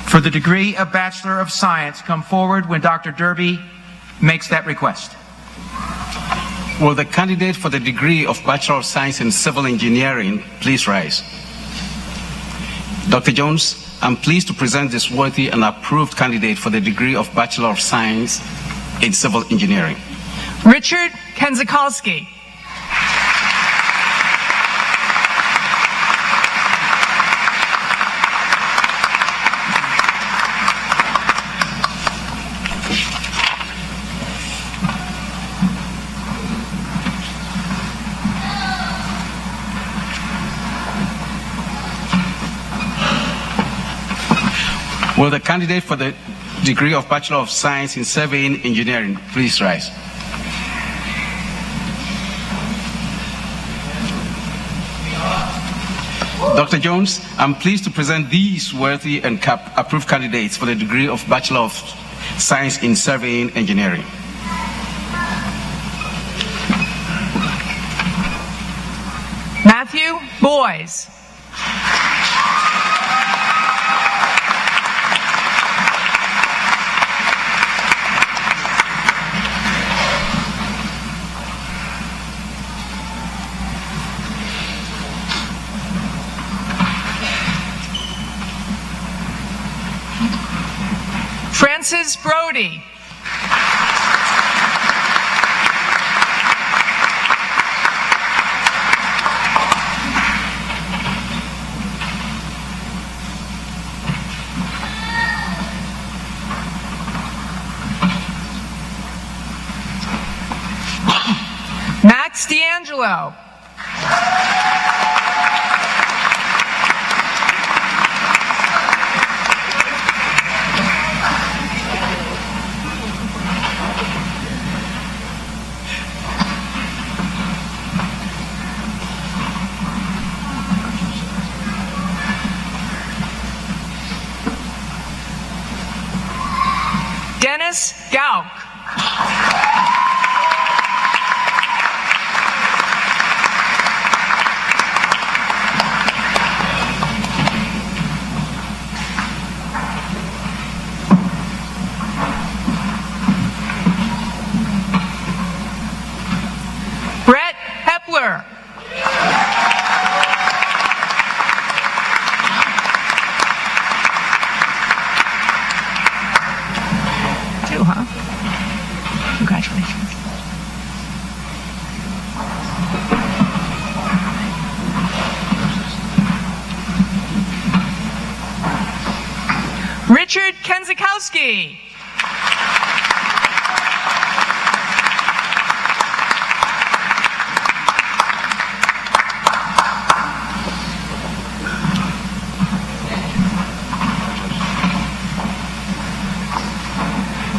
for the degree of Bachelor of Science come forward when Dr. Derby makes that request? Will the candidate for the degree of Bachelor of Science in Civil Engineering please rise? Dr. Jones, I'm pleased to present this worthy and approved candidate for the degree of Bachelor of Science in Civil Engineering. Richard Kenzikowski. Will the candidate for the degree of Bachelor of Science in Surveying Engineering please rise? Dr. Jones, I'm pleased to present these worthy and approved candidates for the degree of Bachelor of Science in Surveying Engineering. Matthew Boyes. Francis Brody. Max D'Angelo. Dennis Gauk. Brett Hepler. Two, huh? Congratulations. Richard Kenzikowski.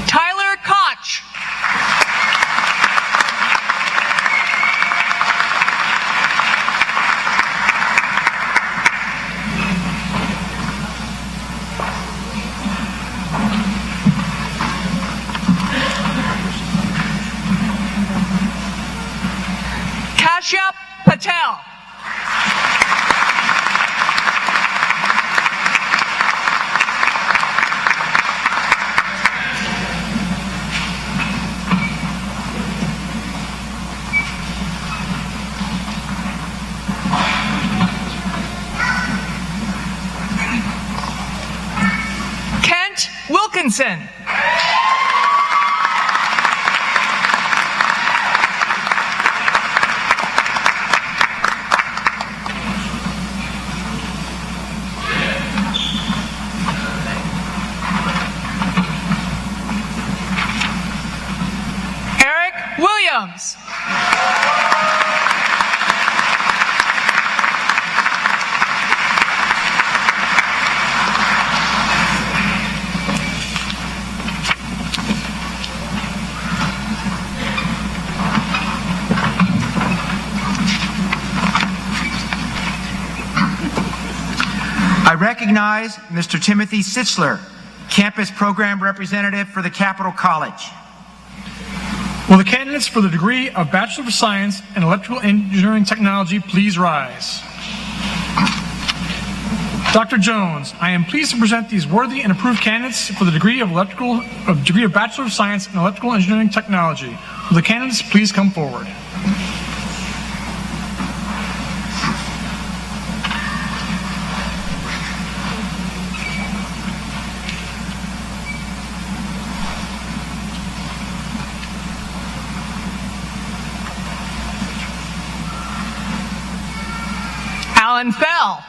Tyler Cox. Kashyap Patel. Kent Wilkinson. Eric Williams. I recognize Mr. Timothy Sitzler, Campus Program Representative for the Capital College. Will the candidates for the degree of Bachelor of Science in Electrical Engineering Technology please rise? Dr. Jones, I am pleased to present these worthy and approved candidates for the degree of Bachelor of Science in Electrical Engineering Technology. Will the candidates please come forward? Alan Fell.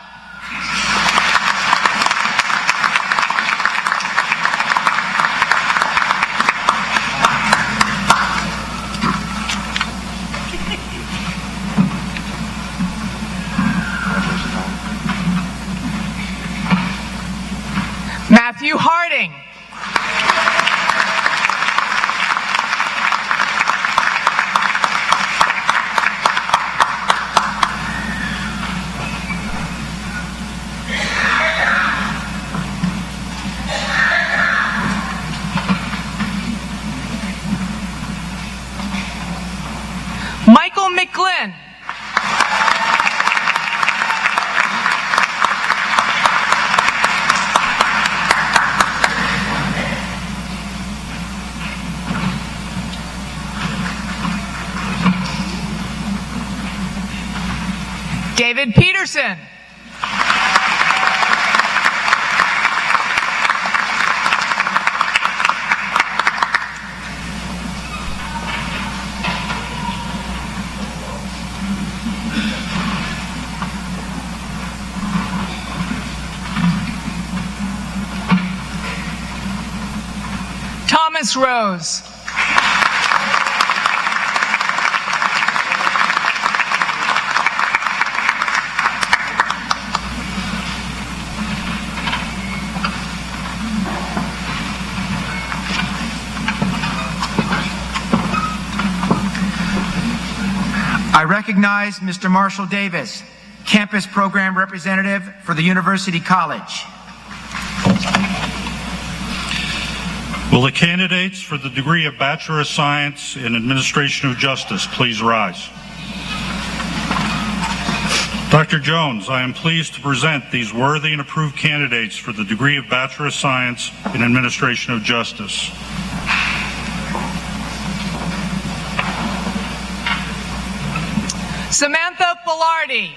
Matthew Harding. Michael McGlynn. David Peterson. Thomas Rose. I recognize Mr. Marshall Davis, Campus Program Representative for the University College. Will the candidates for the degree of Bachelor of Science in Administration of Justice please rise? Dr. Jones, I am pleased to present these worthy and approved candidates for the degree of Bachelor of Science in Administration of Justice. Samantha Filardi.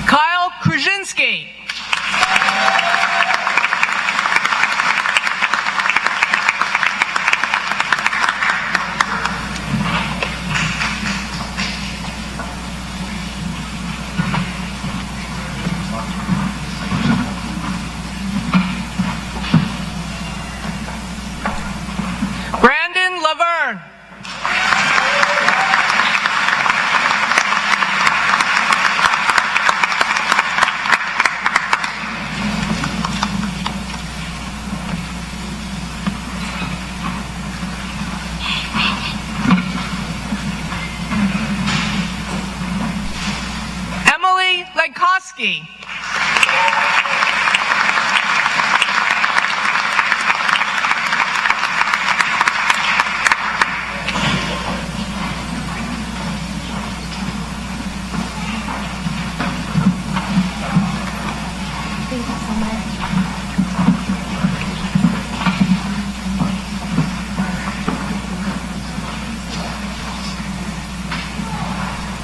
Kyle Krasinski. Kowalski.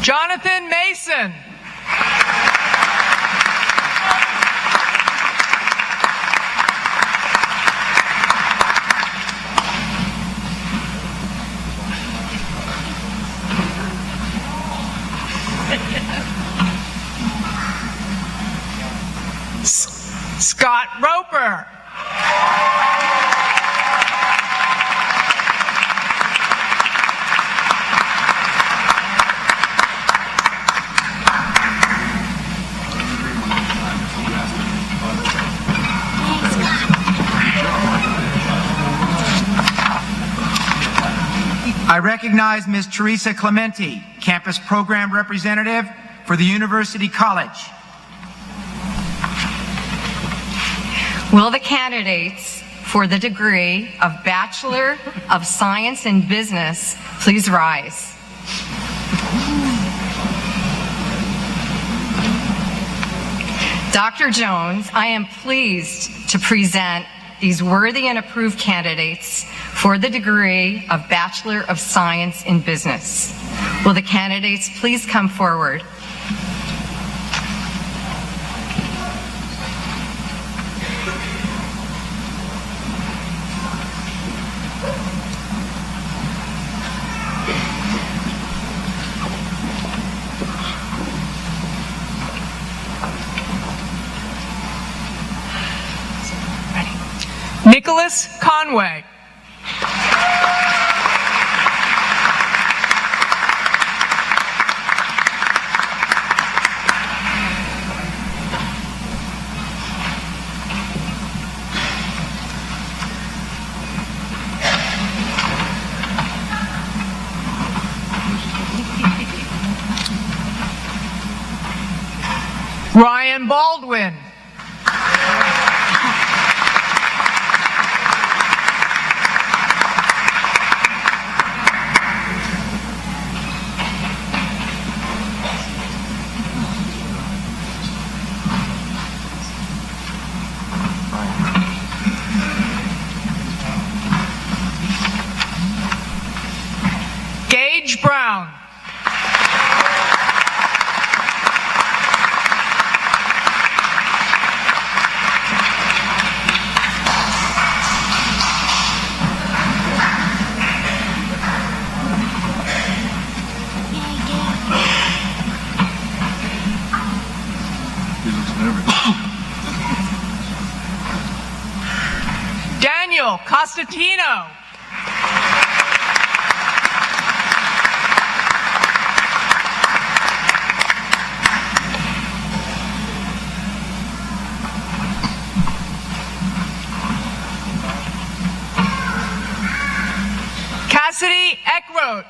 Jonathan Mason. Scott Roper. I recognize Ms. Teresa Clementi, Campus Program Representative for the University College. Will the candidates for the degree of Bachelor of Science in Business please rise? Dr. Jones, I am pleased to present these worthy and approved candidates for the degree of Bachelor of Science in Business. Will the candidates please come forward? Nicholas Conway. Ryan Baldwin. Gage Brown. Daniel Costatino. Cassidy Eckroat.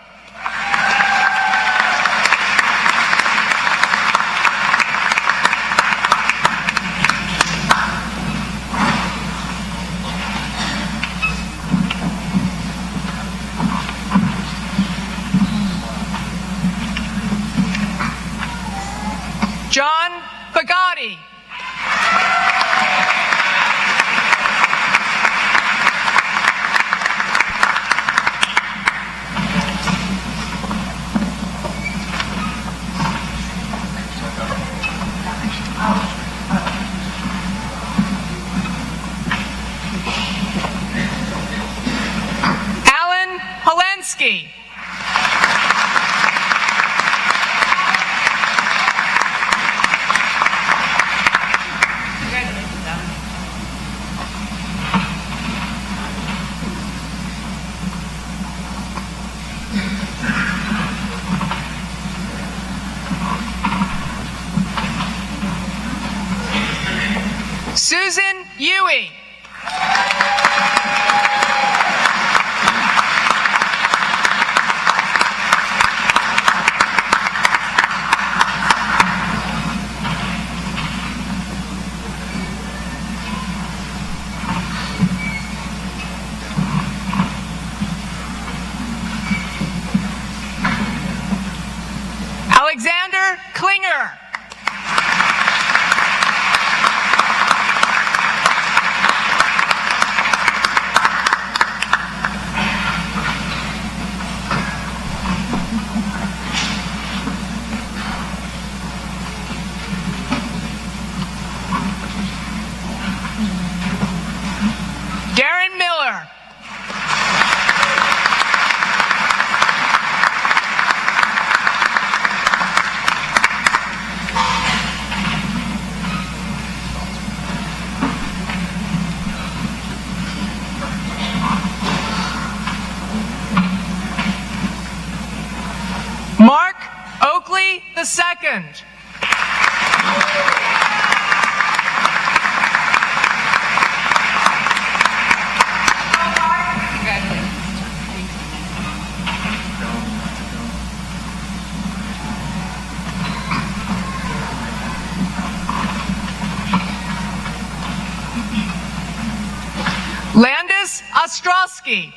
John Pagatti. Alan Helensky. Susan Yui. Alexander Klinger. Darren Miller. Mark Oakley II. Landis Ostrowski.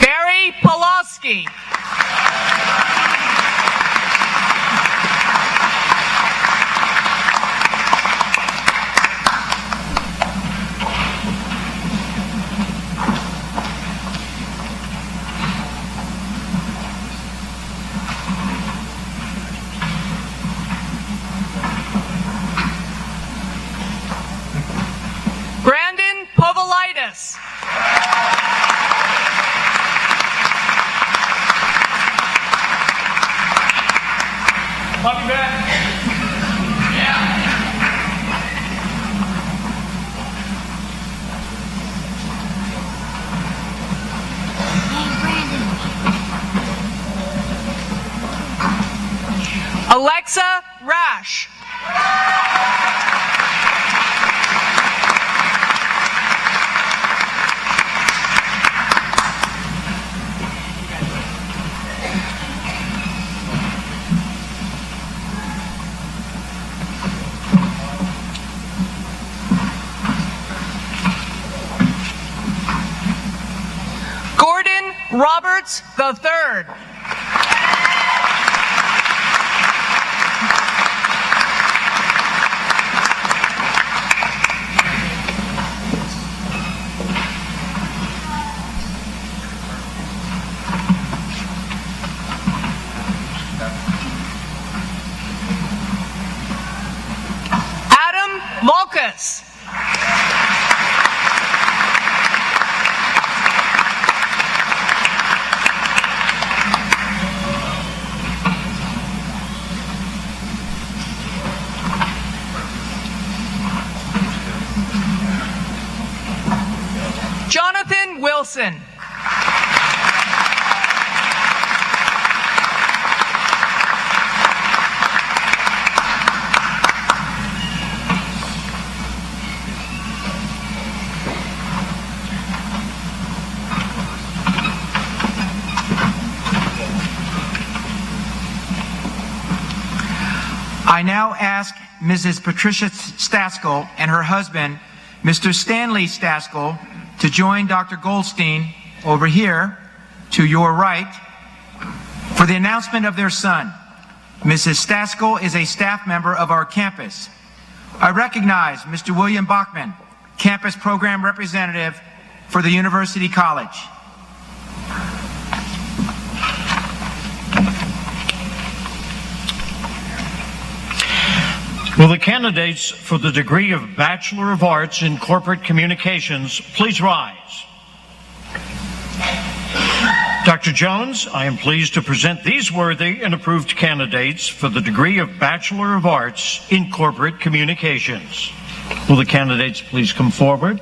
Barry Pulaski. Brandon Povolitis. I'll be back. Alexa Rash. Gordon Roberts III. Adam Volkas. Jonathan Wilson. I now ask Mrs. Patricia Staskell and her husband, Mr. Stanley Staskell, to join Dr. Goldstein over here to your right for the announcement of their son. Mrs. Staskell is a staff member of our campus. I recognize Mr. William Bachman, campus program representative for the University College. Will the candidates for the degree of Bachelor of Arts in Corporate Communications please rise? Dr. Jones, I am pleased to present these worthy and approved candidates for the degree of Bachelor of Arts in Corporate Communications. Will the candidates please come forward?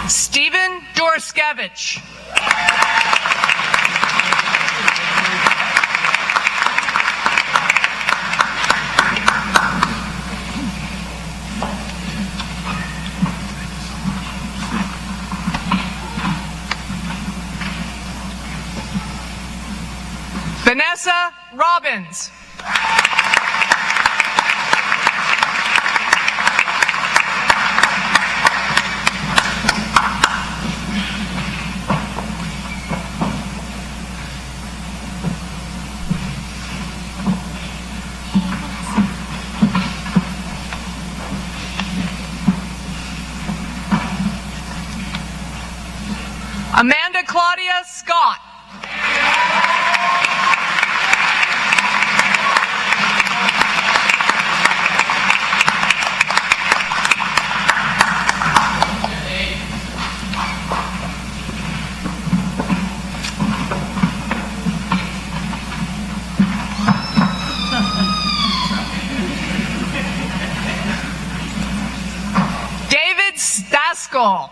Stephen Dorskevich. Vanessa Robbins. Amanda Claudia Scott. David Staskell.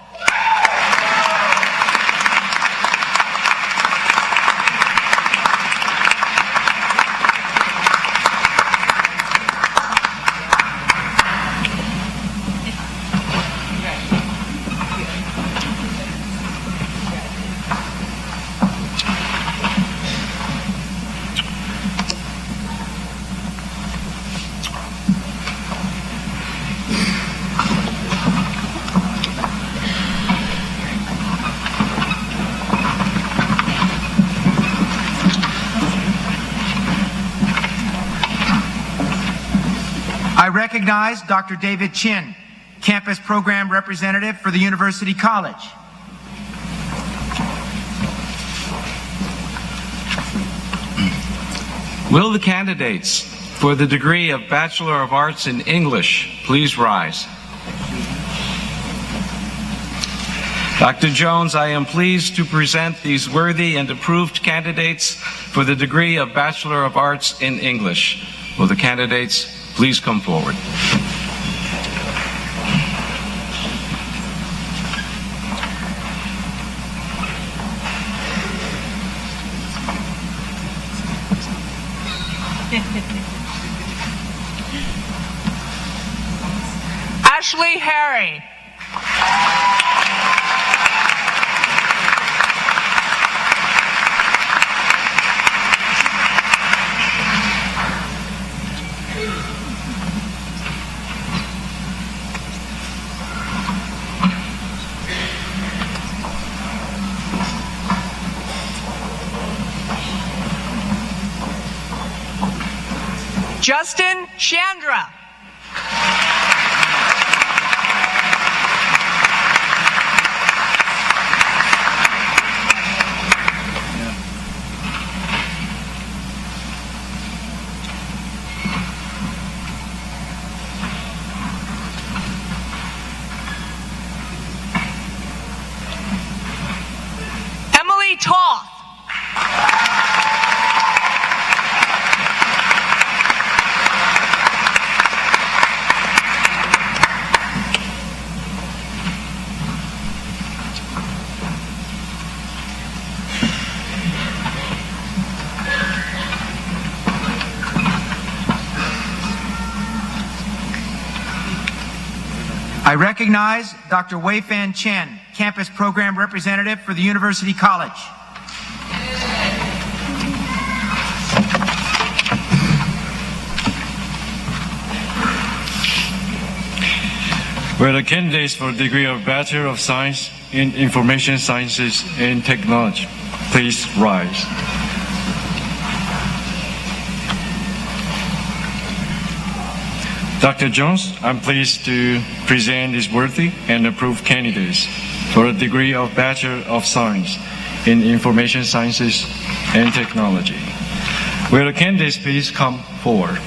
I recognize Dr. David Chin, Campus Program Representative for the University College. Will the candidates for the degree of Bachelor of Arts in English please rise? Dr. Jones, I am pleased to present these worthy and approved candidates for the degree of Bachelor of Arts in English. Will the candidates please come forward? Ashley Harry. Justin Chandra. Emily Toth. I recognize Dr. Wei Fan Chen, Campus Program Representative for the University College. Will the candidates for the degree of Bachelor of Science in Information Sciences and Technology please rise? Dr. Jones, I'm pleased to present these worthy and approved candidates for the degree of Bachelor of Science in Information Sciences and Technology. Will the candidates please come forward?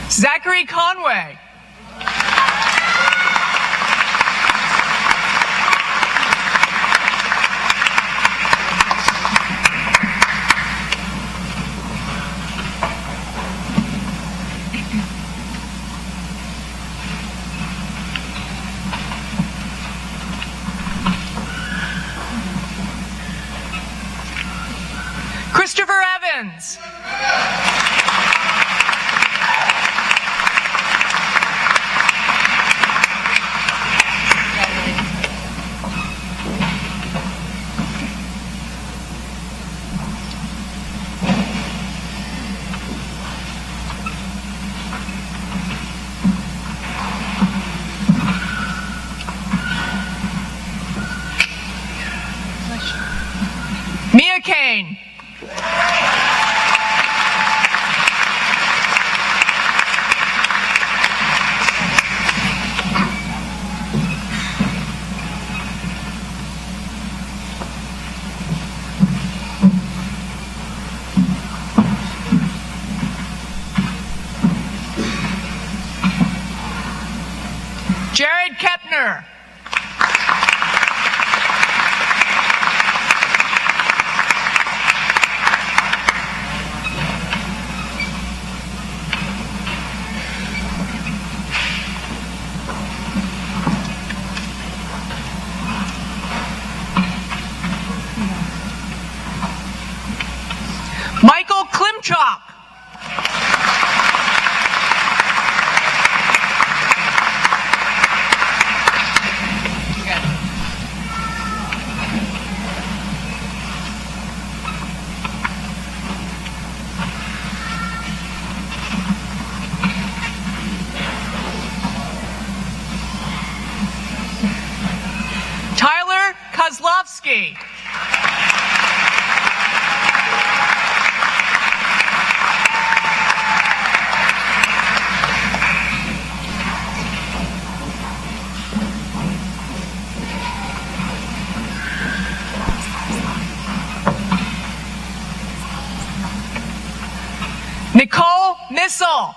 Zachary Conway. Christopher Evans. Simmons. Mia Kane. Jared Kepner. Michael Klimchok. Tyler Kozlovsky. Nicole Missile.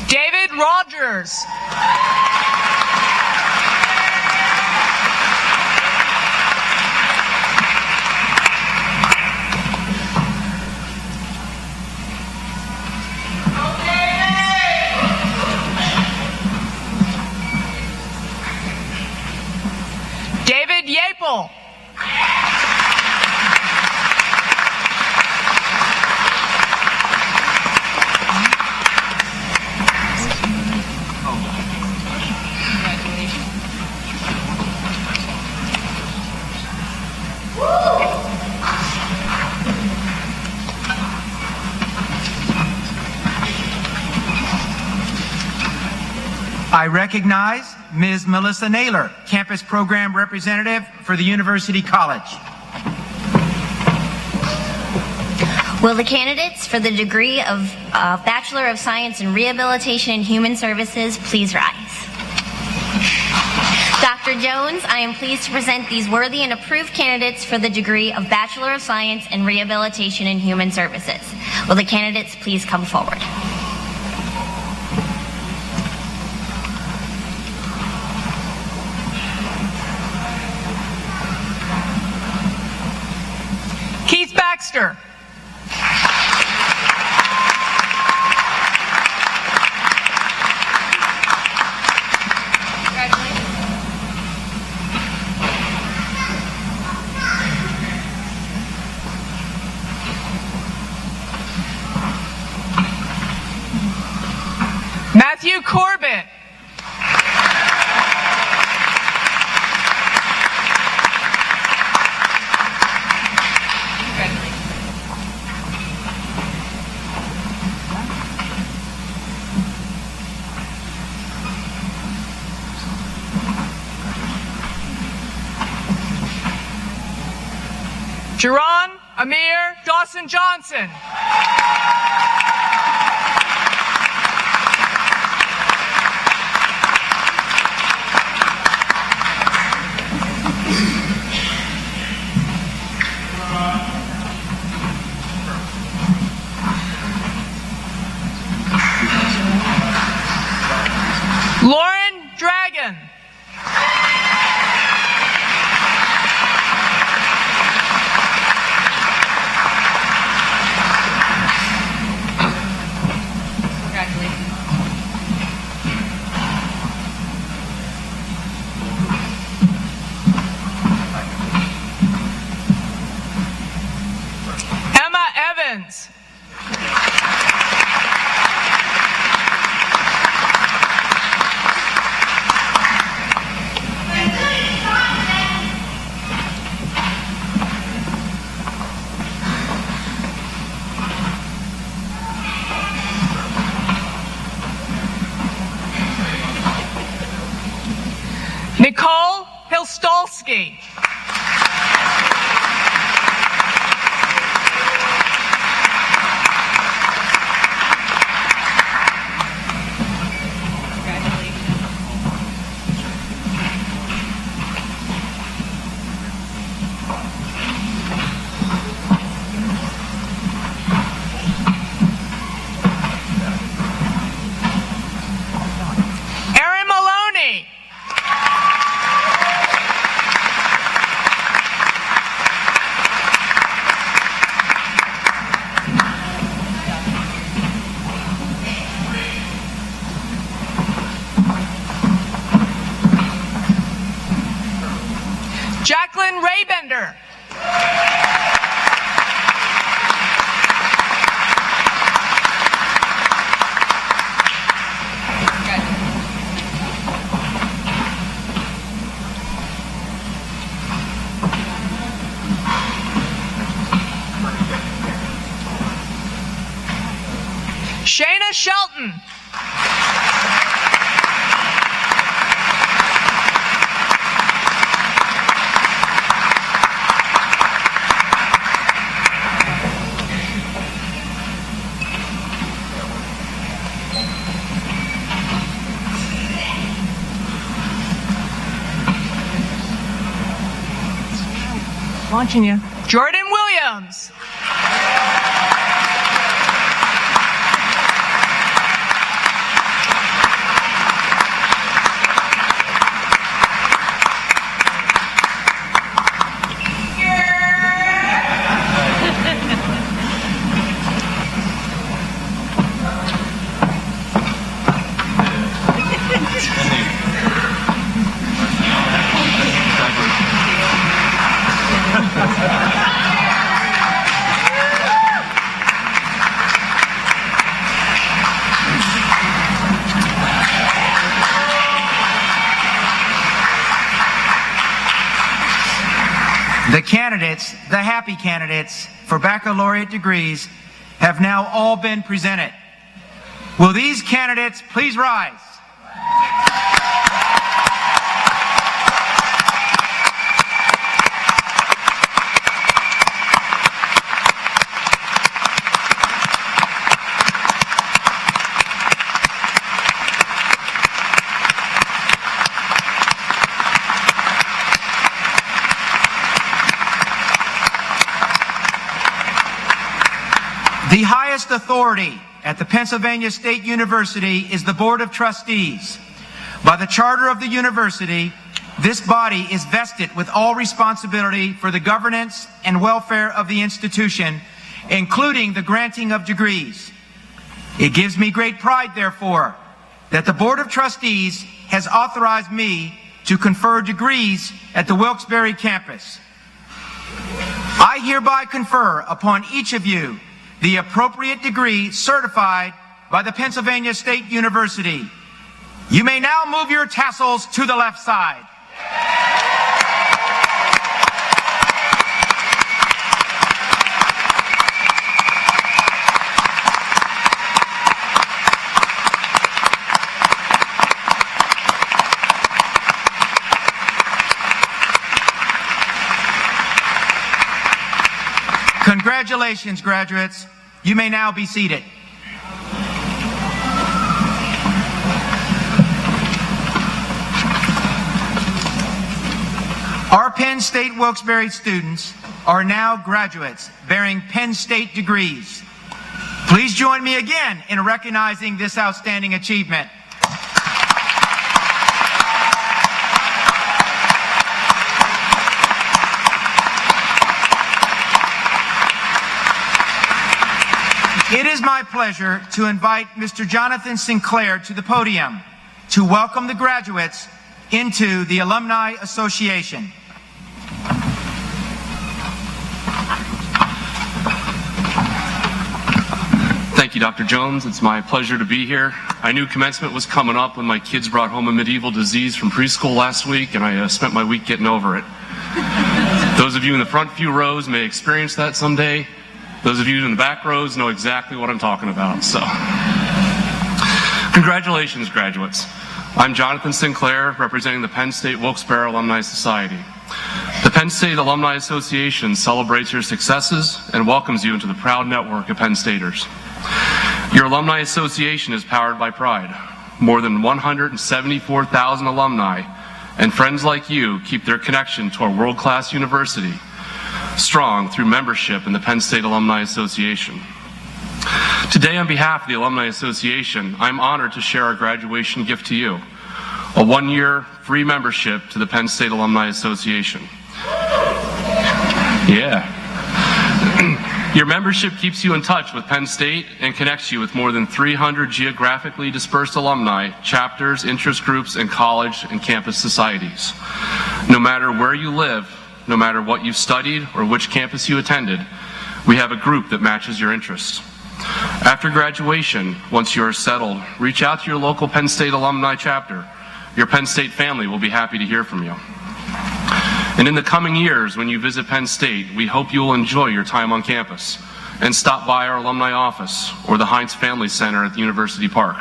David Rogers. David Yapel. I recognize Ms. Melissa Naylor, Campus Program Representative for the University College. Will the candidates for the degree of Bachelor of Science in Rehabilitation and Human Services please rise? Dr. Jones, I am pleased to present these worthy and approved candidates for the degree of Bachelor of Science in Rehabilitation and Human Services. Will the candidates please come forward? Keith Baxter. Matthew Corbett. Jerron Amir Dawson Johnson. Lauren Dragon. Emma Evans. Nicole Hilstolsky. Erin Maloney. Jacqueline Raybender. Shayna Shelton. Launching you. Jordan Williams. The candidates, the happy candidates for baccalaureate degrees have now all been presented. Will these candidates please rise? The highest authority at the Pennsylvania State University is the Board of Trustees. By the charter of the university, this body is vested with all responsibility for the governance and welfare of the institution, including the granting of degrees. It gives me great pride, therefore, that the Board of Trustees has authorized me to confer degrees at the Wilkes-Barre campus. I hereby confer upon each of you the appropriate degree certified by the Pennsylvania State University. You may now move your tassels to the left side. Congratulations, graduates. You may now be seated. Our Penn State Wilkes-Barre students are now graduates bearing Penn State degrees. Please join me again in recognizing this outstanding achievement. It is my pleasure to invite Mr. Jonathan Sinclair to the podium to welcome the graduates into the Alumni Association. Thank you, Dr. Jones. It's my pleasure to be here. I knew commencement was coming up when my kids brought home a medieval disease from preschool last week, and I spent my week getting over it. Those of you in the front few rows may experience that someday. Those of you in the back rows know exactly what I'm talking about. So, congratulations, graduates. I'm Jonathan Sinclair, representing the Penn State Wilkes-Barre Alumni Society. The Penn State Alumni Association celebrates your successes and welcomes you into the proud network of Penn Staters. Your Alumni Association is powered by pride. More than 174,000 alumni and friends like you keep their connection to our world-class university strong through membership in the Penn State Alumni Association. Today, on behalf of the Alumni Association, I'm honored to share our graduation gift to you, a one-year free membership to the Penn State Alumni Association. Yeah. Your membership keeps you in touch with Penn State and connects you with more than 300 geographically dispersed alumni, chapters, interest groups, and college and campus societies. No matter where you live, no matter what you've studied or which campus you attended, we have a group that matches your interests. After graduation, once you are settled, reach out to your local Penn State alumni chapter. Your Penn State family will be happy to hear from you. And in the coming years, when you visit Penn State, we hope you will enjoy your time on campus and stop by our alumni office or the Heinz Family Center at the University Park.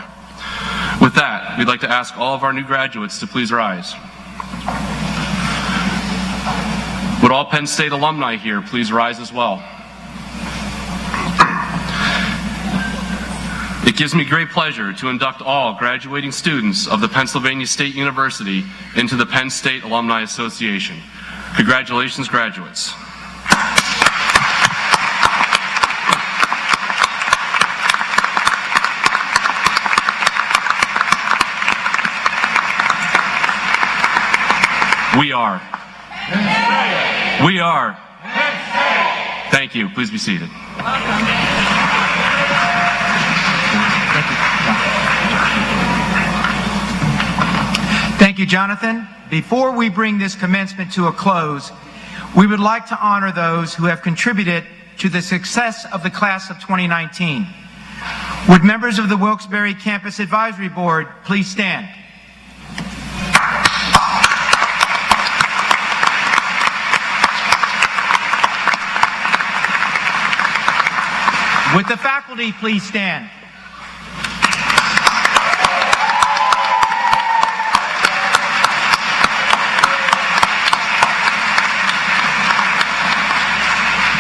With that, we'd like to ask all of our new graduates to please rise. Would all Penn State alumni here please rise as well? It gives me great pleasure to induct all graduating students of the Pennsylvania State University into the Penn State Alumni Association. Congratulations, graduates. We are. We are. Thank you. Please be seated. Thank you, Jonathan. Before we bring this commencement to a close, we would like to honor those who have contributed to the success of the class of 2019. Would members of the Wilkes-Barre Campus Advisory Board please stand? Would the faculty please stand?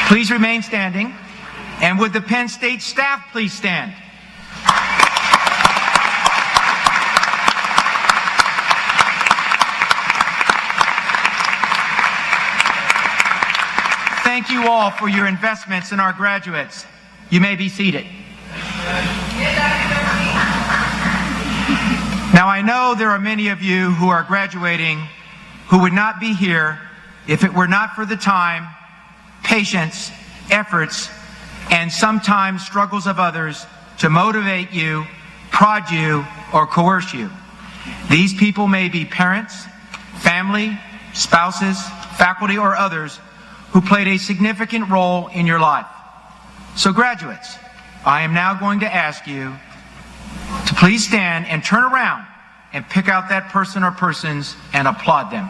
Please remain standing. And would the Penn State staff please stand? Thank you all for your investments in our graduates. You may be seated. Now, I know there are many of you who are graduating who would not be here if it were not for the time, patience, efforts, and sometimes struggles of others to motivate you, prod you, or coerce you. These people may be parents, family, spouses, faculty, or others who played a significant role in your life. So graduates, I am now going to ask you to please stand and turn around and pick out that person or persons and applaud them.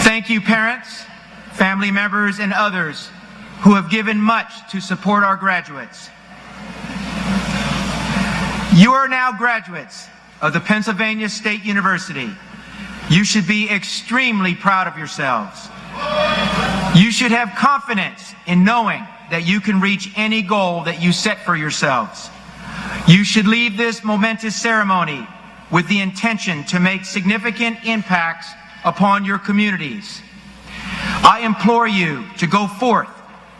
Thank you, parents, family members, and others who have given much to support our graduates. You are now graduates of the Pennsylvania State University. You should be extremely proud of yourselves. You should have confidence in knowing that you can reach any goal that you set for yourselves. You should leave this momentous ceremony with the intention to make significant impacts upon your communities. I implore you to go forth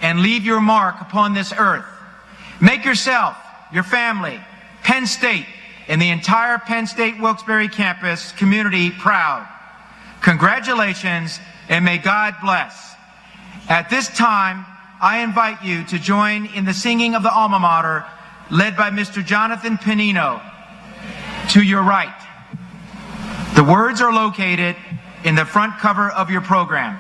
and leave your mark upon this earth. Make yourself, your family, Penn State, and the entire Penn State Wilkes-Barre campus community proud. Congratulations, and may God bless. At this time, I invite you to join in the singing of the alma mater, led by Mr. Jonathan Pennino. To your right. The words are located in the front cover of your program.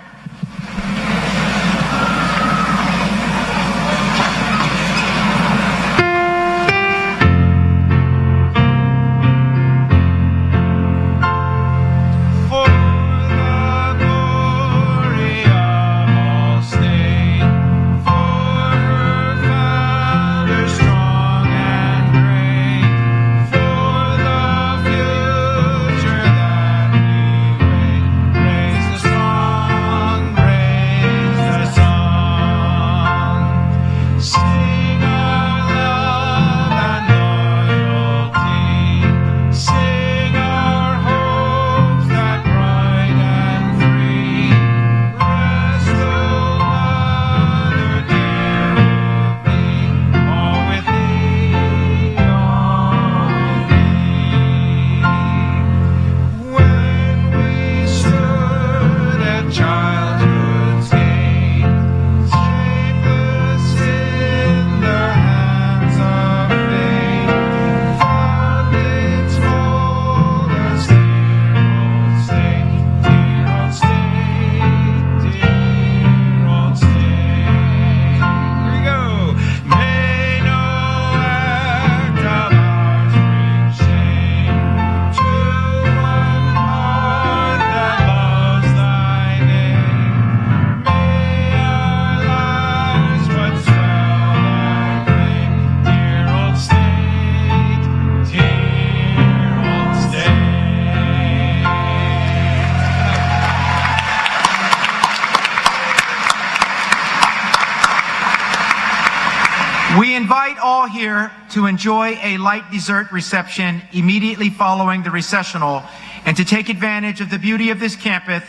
We invite all here to enjoy a light dessert reception immediately following the recessional and to take advantage of the beauty of this campus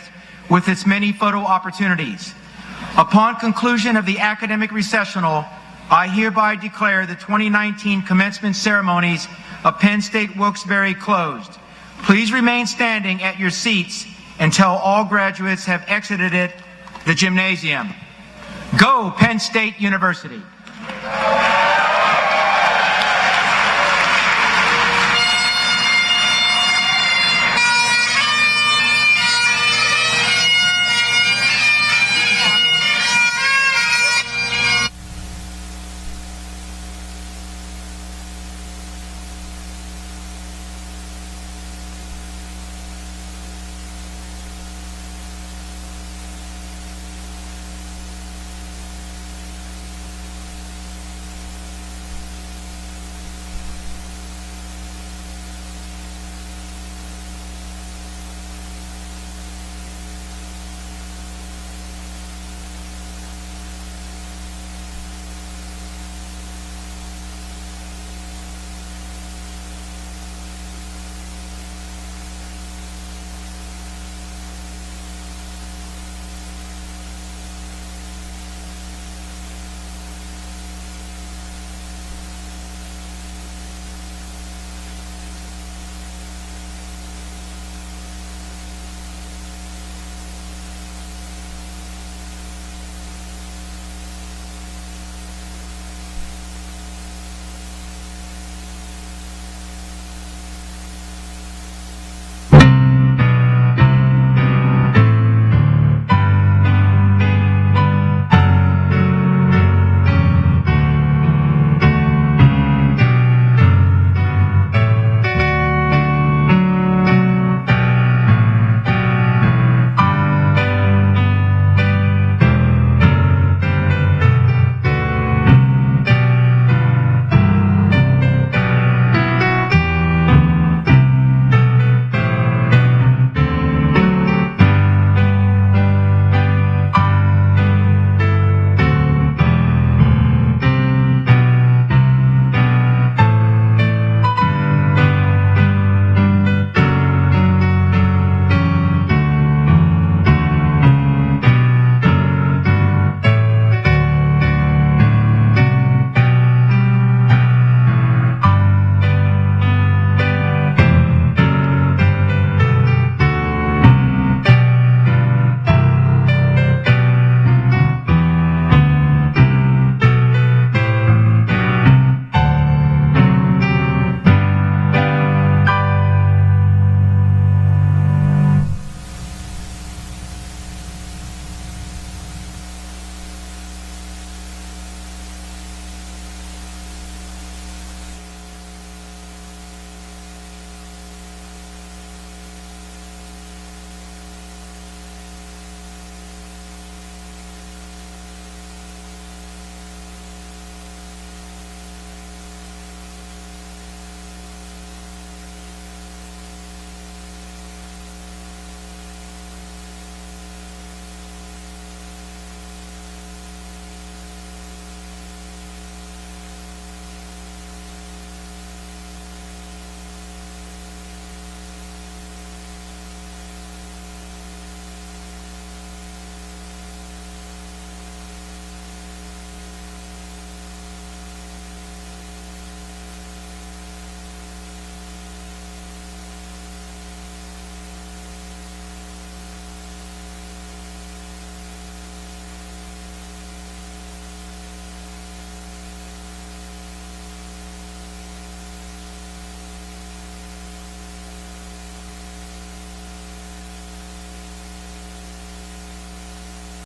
with its many photo opportunities. Upon conclusion of the academic recessional, I hereby declare the 2019 commencement ceremonies of Penn State Wilkes-Barre closed. Please remain standing at your seats until all graduates have exited the gymnasium. Go Penn State University!